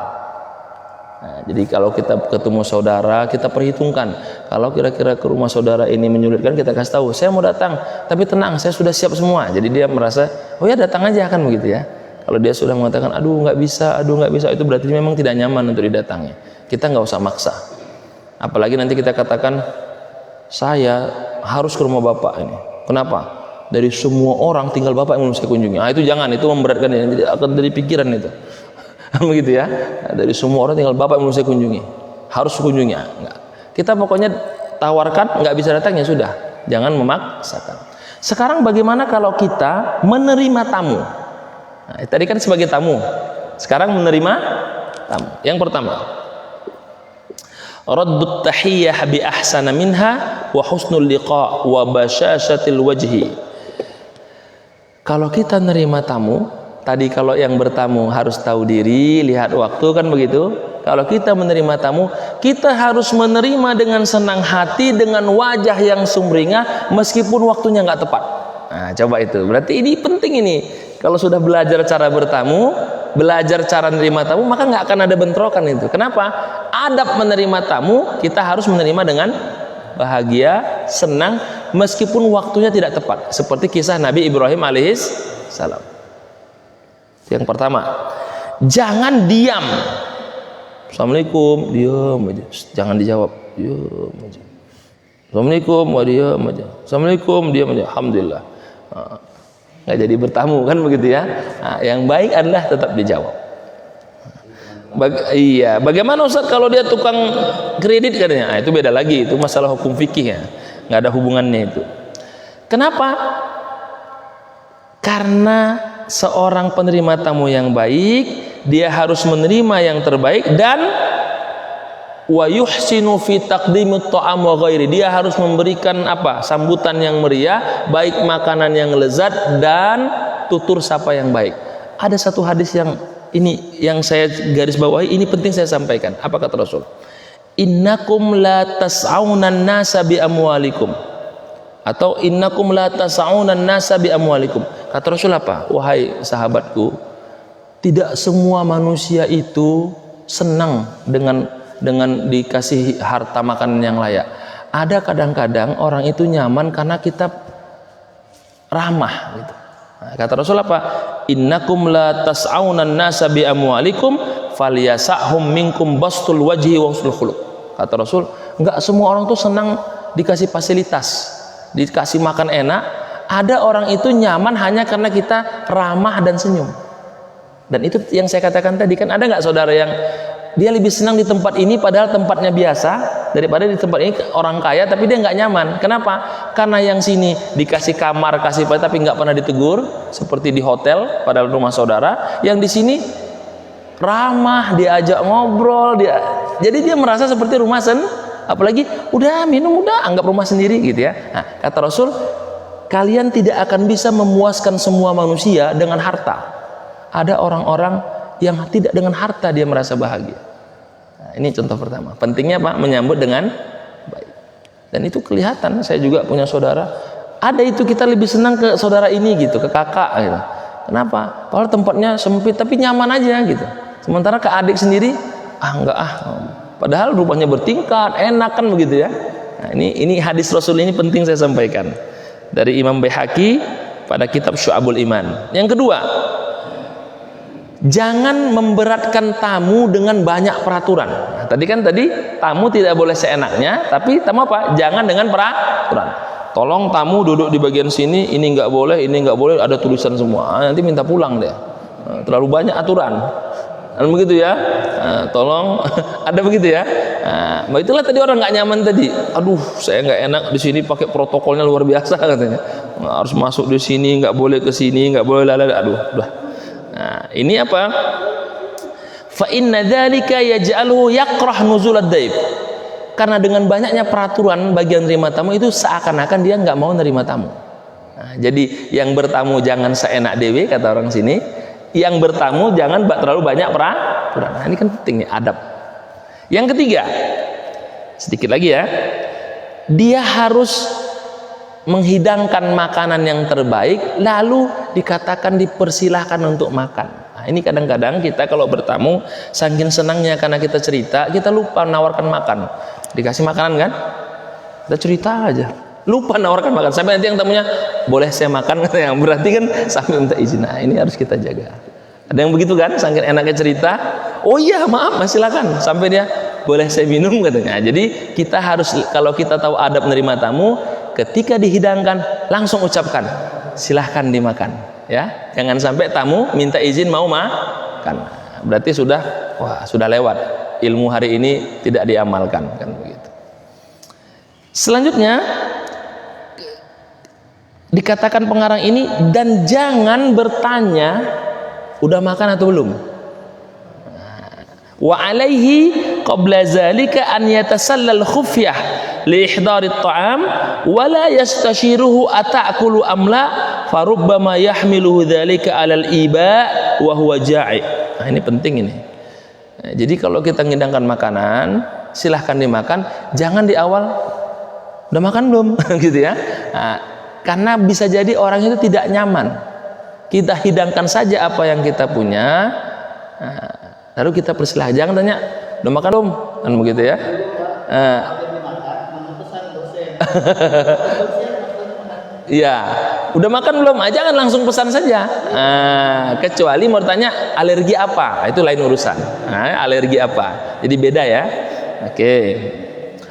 Nah, jadi kalau kita ketemu saudara, kita perhitungkan, kalau kira-kira ke rumah saudara ini menyulitkan, kita kasih tahu, saya mau datang, tapi tenang, saya sudah siap semua. Jadi dia merasa, oh ya datang aja kan begitu ya. Kalau dia sudah mengatakan, aduh nggak bisa, itu berarti memang tidak nyaman untuk didatangi. Kita nggak usah maksa. Apalagi nanti kita katakan, saya harus ke rumah bapak ini. Kenapa? Dari semua orang tinggal bapak yang belum saya kunjungi. Itu jangan, itu memberatkan dia, akan dari pikiran itu. Begitu ya. Dari semua orang tinggal bapak yang belum saya kunjungi, harus kunjungi. Enggak. Kita pokoknya tawarkan, nggak bisa datang ya sudah, jangan memaksakan. Sekarang bagaimana kalau kita menerima tamu? Nah, tadi kan sebagai tamu, sekarang menerima tamu. Yang pertama, raddut tahiyyah bi ahsana minha wa husnul liqa wa basyashatil wajhi. Kalau kita nerima tamu, tadi kalau yang bertamu harus tahu diri, lihat waktu kan begitu. Kalau kita menerima tamu, kita harus menerima dengan senang hati, dengan wajah yang sumringah, meskipun waktunya nggak tepat. Nah, coba itu. Berarti ini penting ini. Kalau sudah belajar cara bertamu, belajar cara menerima tamu, maka nggak akan ada bentrokan itu. Kenapa? Adab menerima tamu, kita harus menerima dengan bahagia, senang, meskipun waktunya tidak tepat, seperti kisah Nabi Ibrahim alaihis salam. Yang pertama, jangan diam. Assalamualaikum, diam aja, jangan dijawab, diam aja. Assalamualaikum, diam aja. Assalamualaikum, diam aja. Alhamdulillah. Nggak jadi bertamu kan begitu ya. Yang baik adalah tetap dijawab. Iya, bagaimana Ustaz kalau dia tukang kredit katanya? Itu beda lagi, itu masalah hukum fikih ya, nggak ada hubungannya itu. Kenapa? Karena seorang penerima tamu yang baik, dia harus menerima yang terbaik dan wa yuhsinu fi taqdimit ta'am wa ghairi. Dia harus memberikan apa? Sambutan yang meriah, baik makanan yang lezat dan tutur sapa yang baik. Ada satu hadis yang ini yang saya garis bawahi, ini penting saya sampaikan. Apa kata Rasul? Innakum la tas'aunan nasa bi amwalikum, atau innakum la tas'aunan nasa bi amwalikum. Kata Rasul apa? Wahai sahabatku, tidak semua manusia itu senang dengan dikasih harta makanan yang layak. Ada kadang-kadang orang itu nyaman karena kita ramah gitu. Kata Rasul apa? Innakum la tas'aunan nasa bi amwalikum falyasahum minkum bastul wajhi wa husnul khuluq. Kata Rasul, enggak semua orang tuh senang dikasih fasilitas, dikasih makan enak. Ada orang itu nyaman hanya karena kita ramah dan senyum. Dan itu yang saya katakan tadi, kan ada nggak saudara yang dia lebih senang di tempat ini padahal tempatnya biasa daripada di tempat ini orang kaya tapi dia nggak nyaman. Kenapa? Karena yang sini dikasih kamar, kasih tapi nggak pernah ditegur seperti di hotel padahal rumah saudara. Yang di sini ramah, diajak ngobrol, jadi dia merasa seperti rumah apalagi udah minum udah anggap rumah sendiri gitu ya. Nah, kata Rasul, kalian tidak akan bisa memuaskan semua manusia dengan harta. Ada orang-orang yang tidak dengan harta dia merasa bahagia. Nah, ini contoh pertama. Pentingnya Pak menyambut dengan baik. Dan itu kelihatan. Saya juga punya saudara. Ada itu kita lebih senang ke saudara ini gitu, ke kakak gitu. Kenapa? Padahal tempatnya sempit tapi nyaman aja gitu. Sementara ke adik sendiri, enggak Padahal rumahnya bertingkat, enak kan begitu ya. Nah, ini hadis Rasul ini penting saya sampaikan. Dari Imam Baihaqi pada kitab Syu'abul Iman. Yang kedua, jangan memberatkan tamu dengan banyak peraturan. Nah, tadi tamu tidak boleh seenaknya, tapi tamu apa? Jangan dengan peraturan. Tolong tamu duduk di bagian sini, ini nggak boleh, ada tulisan semua. Nanti minta pulang deh. Terlalu banyak aturan. Dan begitu ya. Tolong ada begitu ya. Nah, itulah tadi orang nggak nyaman tadi. Aduh, saya nggak enak di sini pakai protokolnya luar biasa katanya. Harus masuk di sini, nggak boleh ke sini, nggak boleh Aduh, udah. Nah, ini apa? Fa inna dzalika yaj'aluhu yakrah nuzulad daib. Karena dengan banyaknya peraturan bagian terima tamu itu seakan-akan dia nggak mau nerima tamu. Nah, jadi yang bertamu jangan seenak dewe kata orang sini. Yang bertamu jangan terlalu banyak peraturan. Nah, ini kan penting nih adab. Yang ketiga, sedikit lagi ya. Dia harus menghidangkan makanan yang terbaik, lalu dikatakan dipersilahkan untuk makan. Nah, ini kadang-kadang kita kalau bertamu saking senangnya karena kita cerita, kita lupa menawarkan makan. Dikasih makanan kan, kita cerita aja, lupa menawarkan makan. Sampai nanti yang tamunya, boleh saya makan? Yang berarti kan sampai minta izin. Nah, ini harus kita jaga. Ada yang begitu kan, saking enaknya cerita, oh iya maaf, silakan. Sampai dia, boleh saya minum katanya. Jadi kita harus, kalau kita tahu adab menerima tamu, ketika dihidangkan langsung ucapkan silahkan dimakan ya, jangan sampai tamu minta izin mau makan, berarti sudah lewat ilmu hari ini, tidak diamalkan kan begitu. Selanjutnya dikatakan pengarang ini, dan jangan bertanya udah makan atau belum. Wa alaihi qabla zalika an yatasallal khufyah li ihdarit ta'am wa la yastashiruhu ata'kulu amla farubbama yahmiluhu dzalika 'alal iba wa huwa ja'i. Nah, ini penting ini. Nah, jadi kalau kita ngidangkan makanan, silahkan dimakan, jangan di awal udah makan belum gitu ya. Nah, karena bisa jadi orang itu tidak nyaman. Kita hidangkan saja apa yang kita punya. Nah, lalu kita persilahkan, jangan tanya udah makan belum kan begitu ya. Iya, udah makan belum? Jangan langsung pesan saja. Kecuali mau tanya alergi apa, itu lain urusan. Alergi apa? Jadi beda ya. Oke.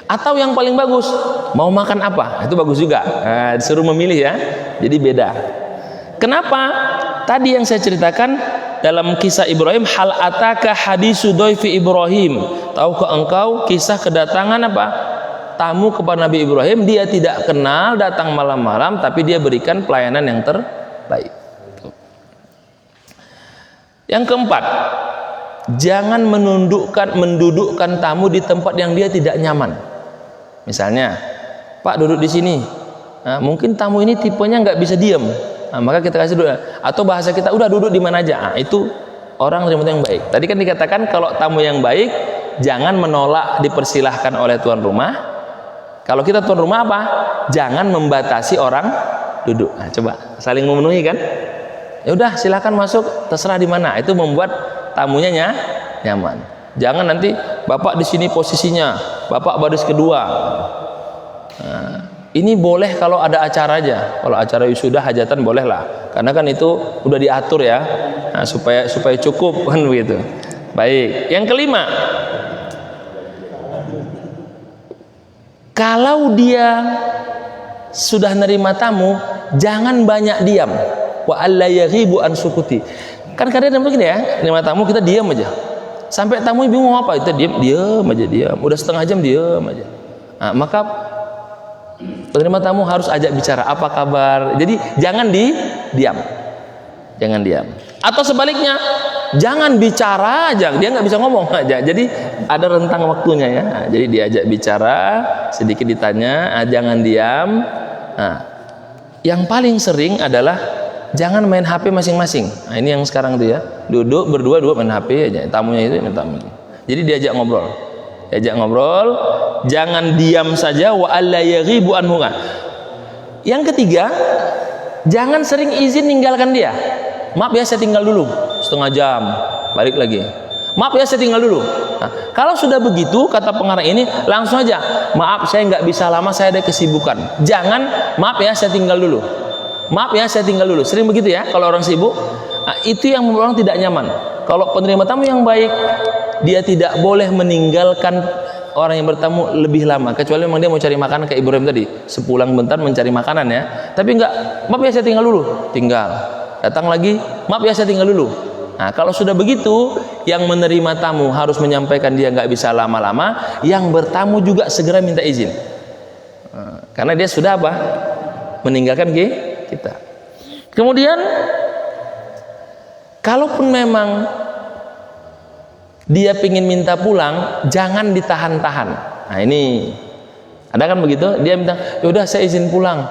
Atau yang paling bagus, mau makan apa? Itu bagus juga. Disuruh memilih ya. Jadi beda. Kenapa? Tadi yang saya ceritakan dalam kisah Ibrahim, hal ataka hadisu doifi Ibrahim. Tahukah engkau kisah kedatangan apa? Tamu kepada Nabi Ibrahim, dia tidak kenal, datang malam-malam, tapi dia berikan pelayanan yang terbaik. Yang keempat, jangan mendudukkan tamu di tempat yang dia tidak nyaman. Misalnya, Pak duduk di sini. Mungkin tamu ini tipenya nggak bisa diam, maka kita kasih duduk. Atau bahasa kita, udah duduk di mana aja. Itu orang terima yang baik. Tadi kan dikatakan kalau tamu yang baik, jangan menolak dipersilahkan oleh tuan rumah. Kalau kita tuan rumah apa? Jangan membatasi orang duduk. Coba saling memenuhi kan? Ya udah silakan masuk, terserah di mana. Itu membuat tamunya nyaman. Jangan nanti bapak di sini posisinya, bapak baris kedua. Ini boleh kalau ada acara aja. Kalau acara wisuda hajatan boleh lah. Karena kan itu udah diatur ya, supaya cukup kan begitu. Baik. Yang kelima. Kalau dia sudah nerima tamu, jangan banyak diam. Wa alla yaghibu an sukuti. Kan kadang begini ya, nerima tamu kita diam aja. Sampai tamu bingung mau apa, kita diam aja. Udah setengah jam diam aja. Maka penerima tamu harus ajak bicara, apa kabar. Jadi jangan diam. Jangan diam. Atau sebaliknya, jangan bicara aja, dia nggak bisa ngomong aja. Jadi ada rentang waktunya ya. Jadi diajak bicara, sedikit ditanya, jangan diam. Yang paling sering adalah jangan main HP masing-masing. Ini yang sekarang tuh ya, duduk berdua main HP aja. Tamunya itu minta. Jadi diajak ngobrol. Jangan diam saja. Wa alla yaghibu anhu. Yang ketiga, jangan sering izin ninggalkan dia. Maaf ya saya tinggal dulu setengah jam, balik lagi. Maaf ya saya tinggal dulu. Kalau sudah begitu kata pengarang ini, langsung aja, maaf saya nggak bisa lama, saya ada kesibukan. Jangan maaf ya saya tinggal dulu. Maaf ya saya tinggal dulu. Sering begitu ya kalau orang sibuk. Itu yang membuat orang tidak nyaman. Kalau penerima tamu yang baik, dia tidak boleh meninggalkan orang yang bertamu lebih lama, kecuali memang dia mau cari makanan kayak Ibrahim tadi, sepulang bentar mencari makanan ya. Tapi enggak, maaf ya saya tinggal dulu. Tinggal. Datang lagi, maaf ya saya tinggal dulu. Kalau sudah begitu, yang menerima tamu harus menyampaikan dia nggak bisa lama-lama, yang bertamu juga segera minta izin. Karena dia sudah apa? Meninggalkan kita. Kemudian, kalaupun memang dia ingin minta pulang, jangan ditahan-tahan. Ini ada kan begitu? Dia minta, ya udah saya izin pulang.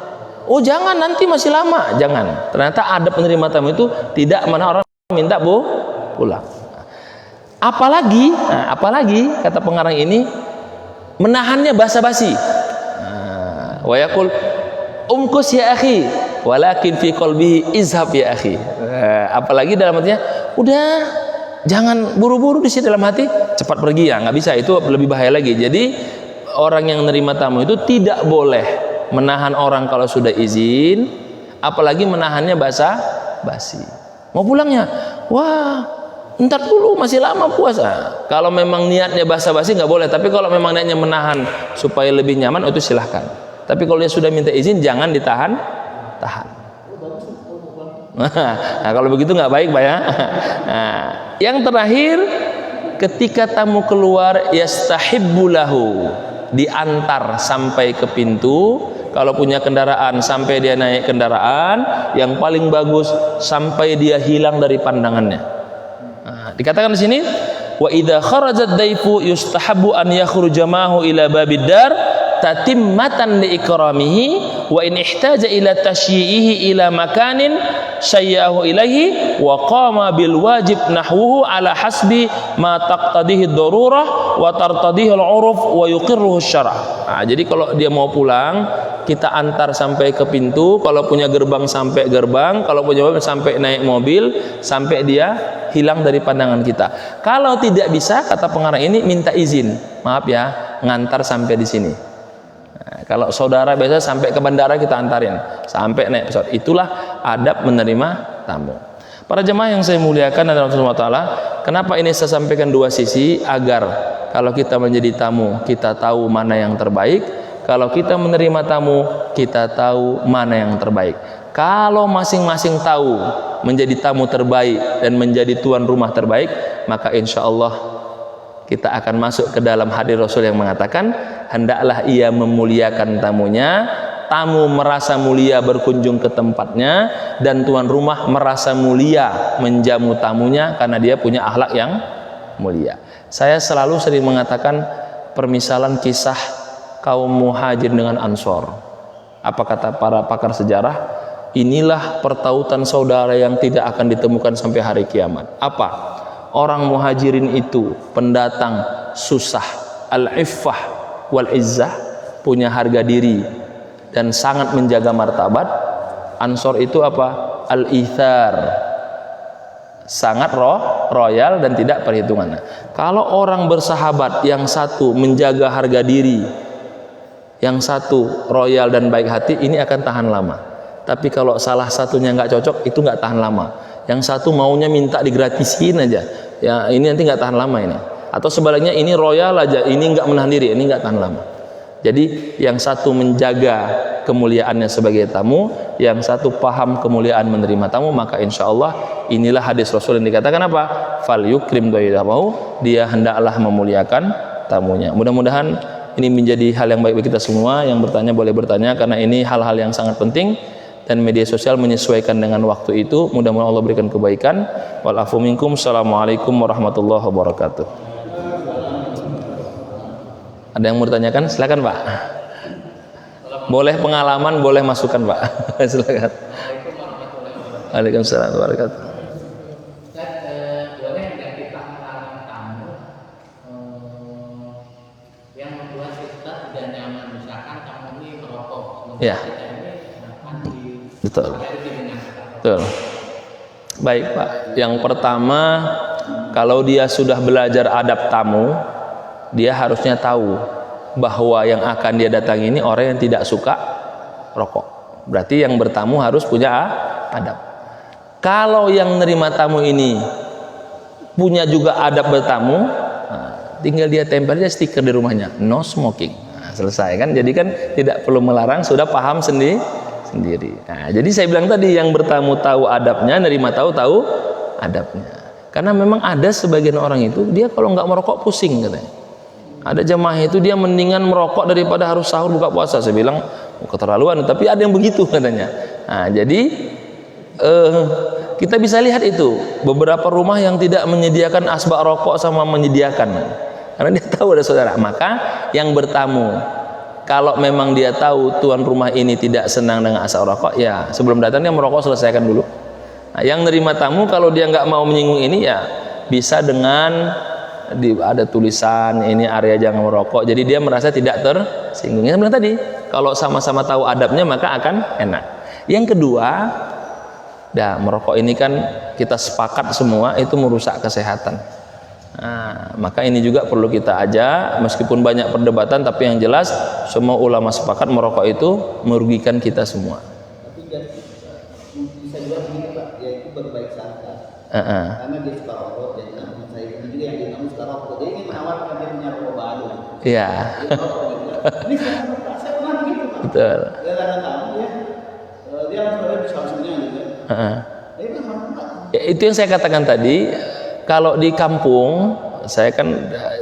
Oh jangan, nanti masih lama. Jangan. Ternyata ada penerima tamu itu tidak mana orang minta pulang. Apalagi kata pengarang ini menahannya basa-basi. Wa yaqul umkus ya akhi, walakin fi qalbihi izhab ya akhi. Apalagi dalam hatinya, udah jangan buru-buru di sini, dalam hati cepat pergi ya, nggak bisa, itu lebih bahaya lagi. Jadi orang yang menerima tamu itu tidak boleh menahan orang kalau sudah izin, apalagi menahannya basa-basi. Mau pulangnya, wah, ntar dulu masih lama puasa. Kalau memang niatnya basa-basi nggak boleh, tapi kalau memang niatnya menahan supaya lebih nyaman, itu silahkan. Tapi kalau dia sudah minta izin, jangan tahan. Kalau begitu nggak baik, Pak ya. Yang terakhir, ketika tamu keluar, yastahibbu lahu, diantar sampai ke pintu. Kalau punya kendaraan, sampai dia naik kendaraan. Yang paling bagus sampai dia hilang dari pandangannya. Dikatakan di sini, wa idza kharajat daifu yustahabbu an yakhruja ma'ahu ila babid dar tatimmatan li ikramihi wa in ihtaja ila tashyi'ihi ila makanin syayyahu ilaihi wa qama bil wajib nahwuhu ala hasbi ma taqtadihi ad-darurah wa tartadihi al-'uruf wa yuqirruhu asy-syara'. Jadi kalau dia mau pulang, kita antar sampai ke pintu. Kalau punya gerbang sampai gerbang, kalau punya mobil sampai naik mobil, sampai dia hilang dari pandangan kita. Kalau tidak bisa, kata pengarang ini, minta izin, maaf ya, ngantar sampai di sini. Nah, kalau saudara biasa sampai ke bandara kita antarin, sampai naik pesawat. Itulah adab menerima tamu. Para jemaah yang saya muliakan dan Rasulullah Ta'ala, kenapa ini saya sampaikan dua sisi? Agar kalau kita menjadi tamu, kita tahu mana yang terbaik. Kalau kita menerima tamu, kita tahu mana yang terbaik. Kalau masing-masing tahu menjadi tamu terbaik dan menjadi tuan rumah terbaik, maka insya Allah kita akan masuk ke dalam hadis Rasul yang mengatakan, hendaklah ia memuliakan tamunya, tamu merasa mulia berkunjung ke tempatnya, dan tuan rumah merasa mulia menjamu tamunya karena dia punya akhlak yang mulia. Saya selalu sering mengatakan permisalan kisah kaum Muhajir dengan Ansor. Apa kata para pakar sejarah? Inilah pertautan saudara yang tidak akan ditemukan sampai hari kiamat. Apa? Orang Muhajirin itu pendatang susah, al-iffah wal izzah, punya harga diri dan sangat menjaga martabat. Ansor itu apa? Al-ithar, sangat royal dan tidak perhitungan. Kalau orang bersahabat, yang satu menjaga harga diri, yang satu royal dan baik hati, ini akan tahan lama. Tapi kalau salah satunya nggak cocok, itu nggak tahan lama. Yang satu maunya minta digratisin aja, ya ini nanti nggak tahan lama ini. Atau sebaliknya, ini royal aja, ini nggak menahan diri, ini nggak tahan lama. Jadi yang satu menjaga kemuliaannya sebagai tamu, yang satu paham kemuliaan menerima tamu, maka insya Allah inilah hadis Rasul yang dikatakan apa? Fal yukrim doidahu, dia hendaklah memuliakan tamunya. Mudah-mudahan ini menjadi hal yang baik bagi kita semua. Yang bertanya boleh bertanya, karena ini hal-hal yang sangat penting. Dan media sosial menyesuaikan dengan waktu itu. Mudah-mudahan Allah berikan kebaikan. Wal afu minkum. Assalamualaikum warahmatullahi wabarakatuh. Ada yang mau ditanyakan? Silakan Pak. Boleh pengalaman, boleh masukan Pak. Silakan. Waalaikumsalam warahmatullahi wabarakatuh. Boleh nggak kita melarang tamu yang membuat kita tidak nyaman, misalkan tamu ini merokok, Ya. Betul. Betul. Baik Pak. Yang pertama, kalau dia sudah belajar adab tamu, dia harusnya tahu bahwa yang akan dia datangi ini orang yang tidak suka rokok. Berarti yang bertamu harus punya adab. Kalau yang nerima tamu ini punya juga adab bertamu, tinggal dia tempel aja stiker di rumahnya, no smoking. Nah, selesai kan? Jadi kan tidak perlu melarang, sudah paham sendiri. Nah, jadi saya bilang tadi, yang bertamu tahu adabnya, nerima tahu adabnya. Karena memang ada sebagian orang itu, dia kalau nggak merokok pusing katanya. Ada jemaah itu dia mendingan merokok daripada harus sahur buka puasa. Saya bilang keterlaluan, tapi ada yang begitu katanya. Nah, jadi kita bisa lihat itu beberapa rumah yang tidak menyediakan asbak rokok sama menyediakan, karena dia tahu ada saudara. Maka yang bertamu, kalau memang dia tahu tuan rumah ini tidak senang dengan asap rokok, ya sebelum datang dia merokok, selesaikan dulu. Nah, yang nerima tamu kalau dia nggak mau menyinggung ini, ya bisa dengan ada tulisan ini area jangan merokok, jadi dia merasa tidak tersinggung. Yang bilang tadi, kalau sama-sama tahu adabnya maka akan enak. Yang kedua, merokok ini kan kita sepakat semua itu merusak kesehatan. Nah, maka ini juga perlu kita ajak, meskipun banyak perdebatan, tapi yang jelas semua ulama sepakat merokok itu merugikan kita semua. Tapi bisa juga begini Pak, yaitu berbaik sangka. Karena dia suka rokok, jadi saya ini juga yang dia suka rokok, jadi ini menawarkan dia punya rokok baru. Iya. Ini saya pernah begitu Pak. Betul. Dia kadang tamu dia langsung bisa langsungnya gitu. Dia bilang Pak. Ya, itu yang saya katakan tadi. Kalau di kampung, saya kan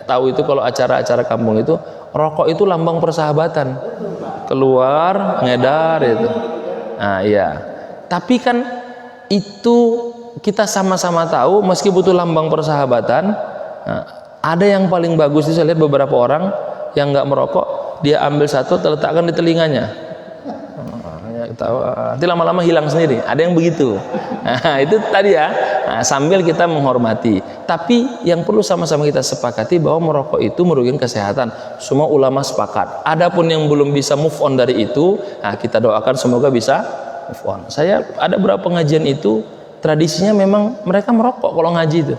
tahu itu, kalau acara-acara kampung itu rokok itu lambang persahabatan, keluar ngedar itu. Nah iya, tapi kan itu kita sama-sama tahu, meski butuh lambang persahabatan. Nah, ada yang paling bagus itu, saya lihat beberapa orang yang nggak merokok, dia ambil satu, terletakkan di telinganya. Nanti lama-lama hilang sendiri. Ada yang begitu. Nah, itu tadi ya. Nah, sambil kita menghormati. Tapi yang perlu sama-sama kita sepakati bahwa merokok itu merugikan kesehatan. Semua ulama sepakat. Adapun yang belum bisa move on dari itu, nah kita doakan semoga bisa move on. Saya ada beberapa pengajian itu tradisinya memang mereka merokok kalau ngaji itu.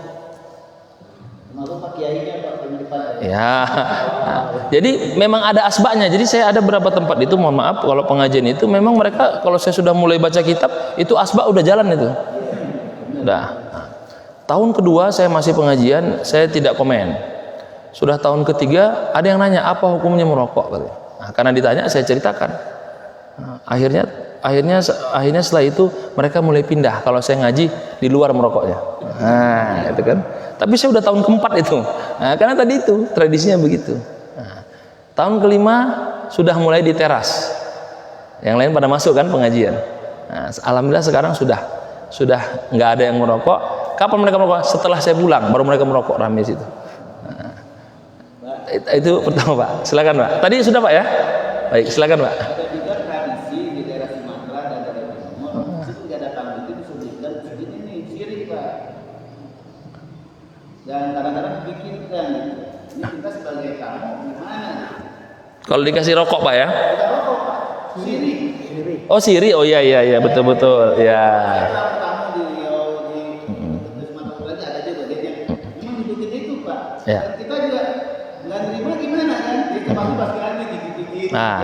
Malu Pak Kiainya Pak di depan. Ya. Nah, Jadi memang ada asbaknya. Jadi saya ada beberapa tempat itu, mohon maaf kalau pengajian itu memang mereka kalau saya sudah mulai baca kitab itu asbak udah jalan itu. Udah. Tahun kedua saya masih pengajian, saya tidak komen. Sudah tahun ketiga ada yang nanya apa hukumnya merokok katanya. Nah, karena ditanya saya ceritakan. Nah, akhirnya setelah itu mereka mulai pindah kalau saya ngaji di luar merokoknya. Nah, itu kan. Tapi saya udah tahun keempat itu. Nah, karena tadi itu tradisinya begitu. Nah, tahun kelima sudah mulai di teras. Yang lain pada masuk kan pengajian. Nah, alhamdulillah sekarang sudah nggak ada yang merokok. Kapan mereka merokok? Setelah saya pulang baru mereka merokok ramai situ. Nah, itu pertama Pak. Silakan Pak. Tadi sudah Pak ya? Baik, silakan Pak. Ada juga tradisi di daerah Sumatera dan daerah Timur, itu nggak ada tamu itu disebutkan begini nih syirik Pak. Dan kadang-kadang dipikirkan ini kita sebagai tamu gimana? Kalau dikasih rokok Pak ya? Kita rokok Pak, syirik. Oh siri, oh iya betul ya. Kalau tamu di Riau di Sumatera Utara ada juga yang memang dibikin itu Pak. Ya. Dan kita juga nggak terima gimana kan? Kita pasti lagi dikit-dikit. Nah,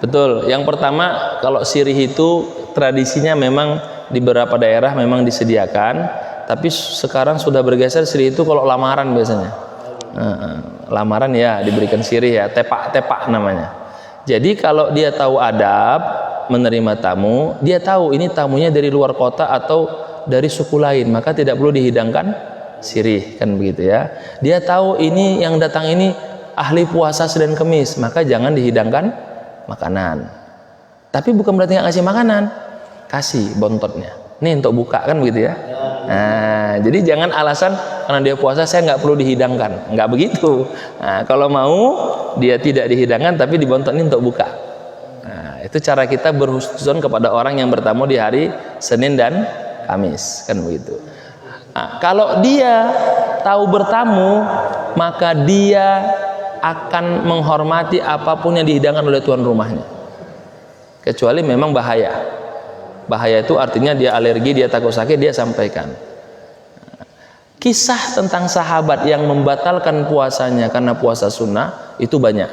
betul. Yang pertama kalau sirih itu tradisinya memang di beberapa daerah memang disediakan, tapi sekarang sudah bergeser sirih itu kalau lamaran biasanya. Lamaran ya diberikan sirih ya, tepak namanya. Jadi kalau dia tahu adab menerima tamu, dia tahu ini tamunya dari luar kota atau dari suku lain, maka tidak perlu dihidangkan sirih kan begitu ya. Dia tahu ini yang datang ini ahli puasa Senin Kemis, maka jangan dihidangkan makanan. Tapi bukan berarti nggak ngasih makanan, kasih bontotnya. Nih untuk buka kan begitu ya. Nah, jadi jangan alasan karena dia puasa saya nggak perlu dihidangkan, nggak begitu. Nah, kalau mau dia tidak dihidangkan tapi dibontot ini untuk buka. Nah, itu cara kita berhusnuzon kepada orang yang bertamu di hari Senin dan Kamis kan begitu. Nah, kalau dia tahu bertamu maka dia akan menghormati apapun yang dihidangkan oleh tuan rumahnya, kecuali memang bahaya. Bahaya itu artinya dia alergi, dia takut sakit, dia sampaikan. Kisah tentang sahabat yang membatalkan puasanya karena puasa sunnah itu banyak.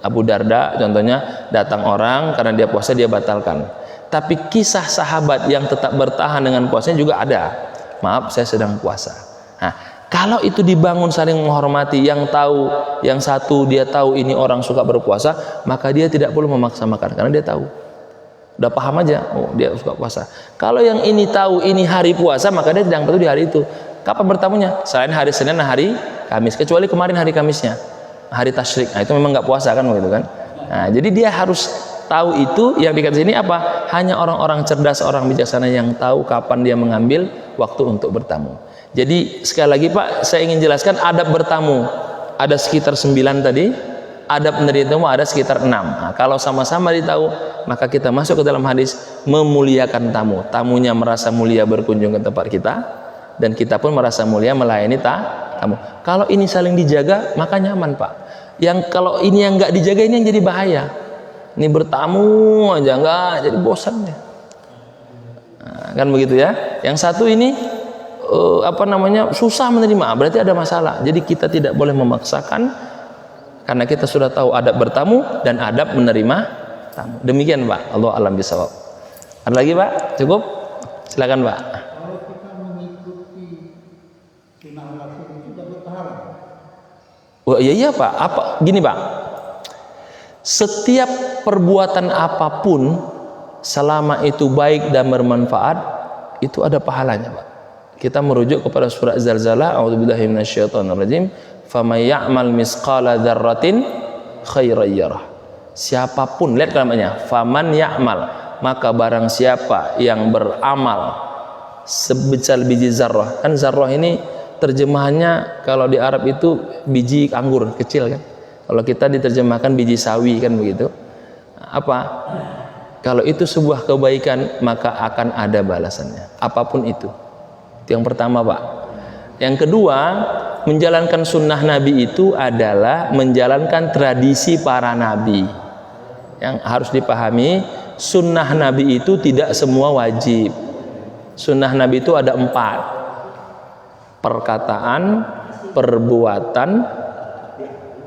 Abu Darda contohnya, datang orang karena dia puasa dia batalkan. Tapi kisah sahabat yang tetap bertahan dengan puasanya juga ada. Maaf saya sedang puasa. Nah, kalau itu dibangun saling menghormati, yang tahu, yang satu dia tahu ini orang suka berpuasa, maka dia tidak perlu memaksa makan karena dia tahu. Udah paham aja, oh dia suka puasa. Kalau yang ini tahu ini hari puasa, maka dia tidak perlu di hari itu. Kapan bertamunya? Selain hari Senin dan hari Kamis, kecuali kemarin hari Kamisnya, hari tasyrik. Nah, itu memang nggak puasa kan begitu kan. Nah, jadi dia harus tahu itu. Yang dikatakan sini apa? Hanya orang-orang cerdas, orang bijaksana yang tahu kapan dia mengambil waktu untuk bertamu. Jadi sekali lagi Pak, saya ingin jelaskan adab bertamu. Ada sekitar 9 tadi. Adab menerima tamu ada sekitar 6. Nah, kalau sama-sama ditahu, maka kita masuk ke dalam hadis memuliakan tamu. Tamunya merasa mulia berkunjung ke tempat kita, dan kita pun merasa mulia melayani tamu. Kalau ini saling dijaga, maka nyaman Pak. Yang kalau ini yang nggak dijaga, ini yang jadi bahaya. Ini bertamu aja nggak, jadi bosan ya. Nah, kan begitu ya. Yang satu ini susah menerima, berarti ada masalah. Jadi kita tidak boleh memaksakan. Karena kita sudah tahu adab bertamu dan adab menerima tamu. Demikian Pak. Allah alam bisawab. Ada lagi Pak? Cukup? Silakan Pak. Kalau kita mengikuti sunnah Rasul itu dapat pahala. Oh iya Pak. Apa? Gini Pak. Setiap perbuatan apapun selama itu baik dan bermanfaat itu ada pahalanya Pak. Kita merujuk kepada surah Zalzalah. A'udzubillahi minasyaitonirrajim. Faman ya'mal misqala dzarratin khairan yarah. Siapapun, lihat kalimatnya, faman ya'mal, maka barang siapa yang beramal sebesar biji zarrah. Kan zarrah ini terjemahannya kalau di Arab itu biji anggur kecil kan. Kalau kita diterjemahkan biji sawi kan begitu. Apa? Kalau itu sebuah kebaikan maka akan ada balasannya. Apapun itu. Itu yang pertama Pak. Yang kedua, menjalankan sunnah Nabi itu adalah menjalankan tradisi para Nabi. Yang harus dipahami, sunnah Nabi itu tidak semua wajib. Sunnah Nabi itu ada 4. Perkataan, perbuatan,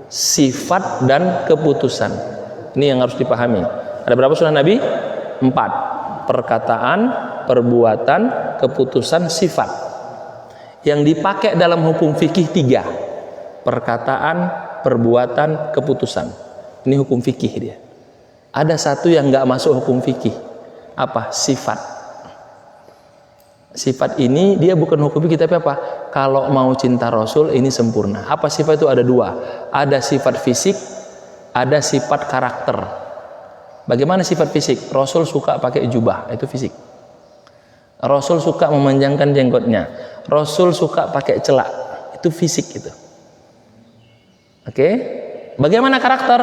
sifat dan keputusan. Ini yang harus dipahami. Ada berapa sunnah Nabi? 4. Perkataan, perbuatan, keputusan, sifat. Yang dipakai dalam hukum fikih 3. Perkataan, perbuatan, keputusan. Ini hukum fikih dia. Ada satu yang nggak masuk hukum fikih. Apa? Sifat. Sifat ini dia bukan hukum fikih, tapi apa? Kalau mau cinta Rasul ini sempurna. Apa sifat itu? Ada 2. Ada sifat fisik, ada sifat karakter. Bagaimana sifat fisik? Rasul suka pakai jubah, itu fisik. Rasul suka memanjangkan jenggotnya. Rasul suka pakai celak, itu fisik itu. Oke? Bagaimana karakter?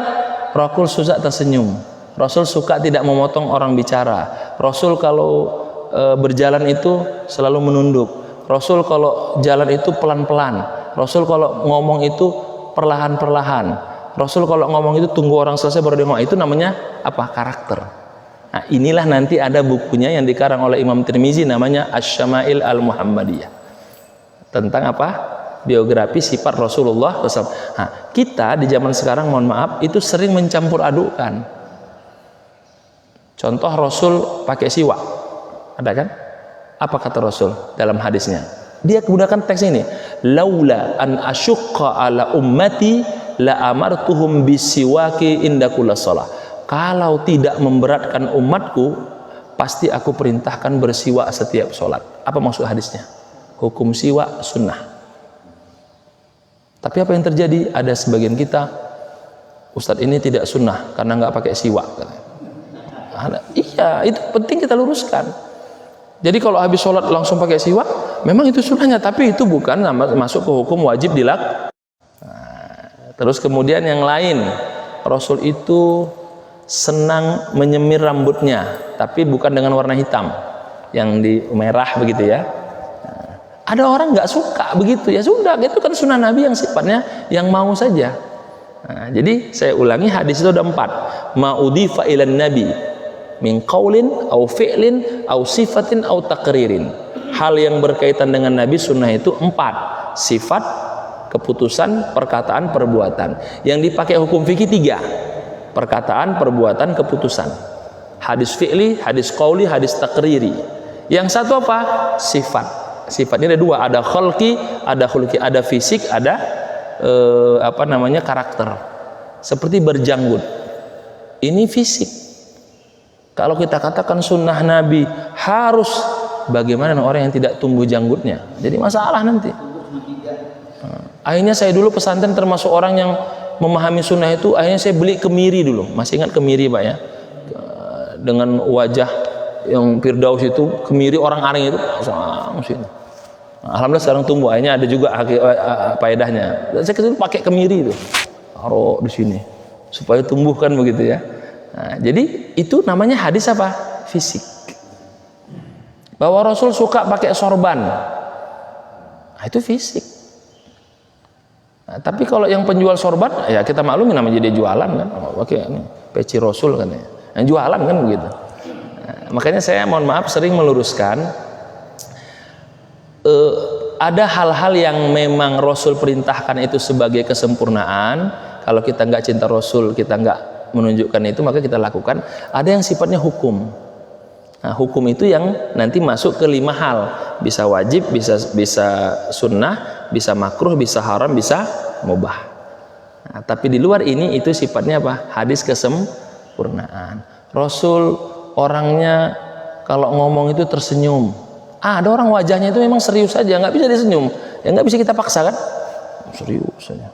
Rasul suka tersenyum. Rasul suka tidak memotong orang bicara. Rasul kalau berjalan itu selalu menunduk. Rasul kalau jalan itu pelan-pelan. Rasul kalau ngomong itu perlahan-perlahan. Rasul kalau ngomong itu tunggu orang selesai baru dia ngomong. Itu namanya apa? Karakter. Nah, inilah nanti ada bukunya yang dikarang oleh Imam Tirmizi namanya Asy-Syama'il Al-Muhammadiyah. Tentang apa? Biografi sifat Rasulullah SAW. Nah, kita di zaman sekarang mohon maaf itu sering mencampur adukan. Contoh Rasul pakai siwak. Ada kan? Apa kata Rasul dalam hadisnya? Dia menggunakan teks ini. Laula an asyqa ala ummati la amartuhum bisiwaki inda kulli shalah. Kalau tidak memberatkan umatku, pasti aku perintahkan bersiwak setiap sholat. Apa maksud hadisnya? Hukum siwak sunnah. Tapi apa yang terjadi? Ada sebagian kita, Ustadz ini tidak sunnah karena nggak pakai siwak. Iya, itu penting kita luruskan. Jadi kalau habis sholat langsung pakai siwak, memang itu sunnahnya, tapi itu bukan masuk ke hukum wajib dilak. Terus kemudian yang lain, Rasul itu senang menyemir rambutnya, tapi bukan dengan warna hitam, yang di merah begitu ya. Ada orang nggak suka begitu, ya sudah, itu kan sunnah Nabi yang sifatnya yang mau saja. Nah, jadi saya ulangi, hadis itu ada 4. Ma'udhifa ilan Nabi min qaulin au fi'lin au sifatin au taqririn. Hal yang berkaitan dengan Nabi sunnah itu 4. Sifat, keputusan, perkataan, perbuatan. Yang dipakai hukum fikih 3. Perkataan, perbuatan, keputusan. Hadis fi'li, hadis qauli, hadis taqriri. Yang satu apa? Sifat. Sifatnya ada 2, ada khalqi, ada khulqi, ada fisik, ada karakter. Seperti berjanggut. Ini fisik. Kalau kita katakan sunnah Nabi harus, bagaimana orang yang tidak tumbuh janggutnya? Jadi masalah nanti. Akhirnya saya dulu pesantren termasuk orang yang memahami sunnah itu. Akhirnya saya beli kemiri dulu. Masih ingat kemiri Pak ya? Dengan wajah yang Firdaus itu, kemiri orang aring itu. Alhamdulillah sekarang tumbuh. Akhirnya ada juga faedahnya. Saya kesini pakai kemiri itu, taruh di sini supaya tumbuhkan begitu ya. Nah, jadi itu namanya hadis apa? Fisik. Bahwa Rasul suka pakai sorban, nah, itu fisik. Nah, tapi kalau yang penjual sorban, ya kita maklumi namanya dia jualan kan, pakai peci Rasul kan ya, yang jualan kan begitu. Nah, makanya saya mohon maaf sering meluruskan, ada hal-hal yang memang Rasul perintahkan itu sebagai kesempurnaan. Kalau kita nggak cinta Rasul, kita nggak menunjukkan itu, maka kita lakukan. Ada yang sifatnya hukum. Nah, hukum itu yang nanti masuk ke 5 hal, bisa wajib, bisa sunnah, bisa makruh, bisa haram, bisa mubah. Nah, tapi di luar ini itu sifatnya apa? Hadis kesempurnaan. Rasul orangnya kalau ngomong itu tersenyum. Ada orang wajahnya itu memang serius saja, nggak bisa disenyum, ya nggak bisa kita paksa kan? Serius saja.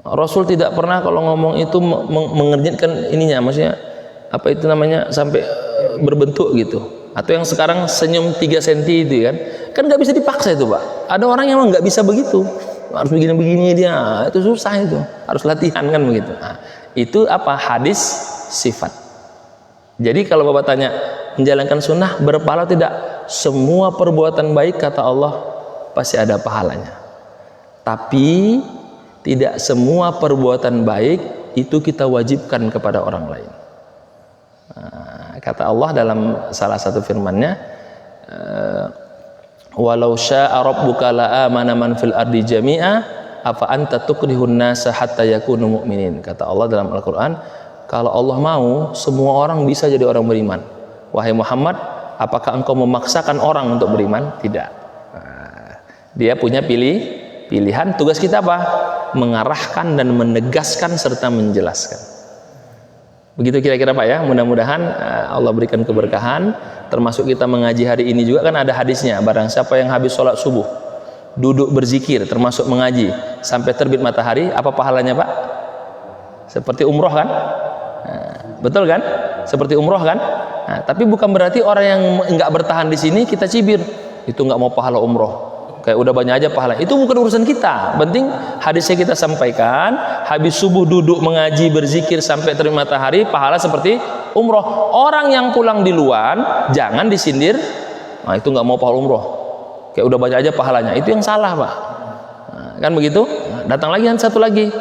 Rasul tidak pernah kalau ngomong itu mengernyitkan ininya, maksudnya apa itu namanya sampai berbentuk gitu. Atau yang sekarang senyum 3 cm itu kan nggak bisa dipaksa itu Pak. Ada orang yang nggak bisa begitu, harus begini-begini dia, itu susah itu, harus latihan kan begitu. Nah, itu apa? Hadis sifat. Jadi kalau Bapak tanya menjalankan sunnah berpahala tidak? Semua perbuatan baik kata Allah pasti ada pahalanya. Tapi tidak semua perbuatan baik itu kita wajibkan kepada orang lain. Nah, kata Allah dalam salah satu firman-Nya, walau syaa rabbuka la amana man fil ardi jami'a Afa anta tukrihun nasa hatta yakunu mu'minin. Kata Allah dalam Al-Qur'an, kalau Allah mau, semua orang bisa jadi orang beriman. Wahai Muhammad, apakah engkau memaksakan orang untuk beriman? Tidak. Nah, dia punya pilihan. Tugas kita apa? Mengarahkan dan menegaskan serta menjelaskan. Begitu kira-kira Pak ya. Mudah-mudahan Allah berikan keberkahan. Termasuk kita mengaji hari ini juga kan ada hadisnya. Barang siapa yang habis sholat subuh, duduk berzikir termasuk mengaji sampai terbit matahari, apa pahalanya Pak? Seperti umroh kan? Nah, betul kan? Seperti umroh kan? Nah, tapi bukan berarti orang yang nggak bertahan di sini kita cibir, itu nggak mau pahala umroh, kayak udah banyak aja pahala. Itu bukan urusan kita. Penting hadisnya kita sampaikan. Habis subuh duduk mengaji berzikir sampai terbit matahari, pahala seperti umroh. Orang yang pulang di luar jangan disindir, nah itu nggak mau pahala umroh, kayak udah banyak aja pahalanya. Itu yang salah Pak. Nah, kan begitu. Nah, datang lagi yang satu lagi.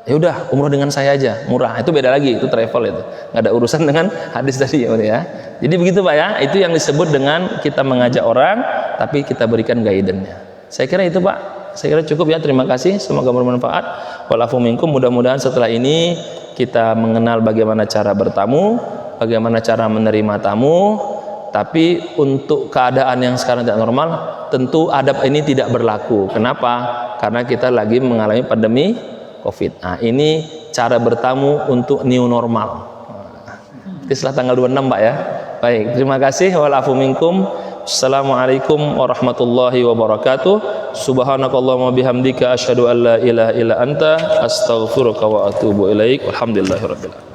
Ya udah umroh dengan saya aja, murah. Itu beda lagi, itu travel itu. Nggak ada urusan dengan hadis tadi ya. Jadi begitu Pak ya. Itu yang disebut dengan kita mengajak orang tapi kita berikan guidance-nya. Saya kira itu Pak. Saya kira cukup ya. Terima kasih. Semoga bermanfaat. Walafu minkum. Mudah-mudahan setelah ini kita mengenal bagaimana cara bertamu, bagaimana cara menerima tamu. Tapi untuk keadaan yang sekarang tidak normal, tentu adab ini tidak berlaku. Kenapa? Karena kita lagi mengalami pandemi COVID. Nah, ini cara bertamu untuk new normal. Nah, setelah tanggal 26 Pak ya. Baik, terima kasih. Walafu minkum. Assalamualaikum warahmatullahi wabarakatuh. Subhanakallahumma bihamdika asyhadu an la ilaha illa anta astaghfiruka wa atubu ilaik. Walhamdulillahirabbil alamin.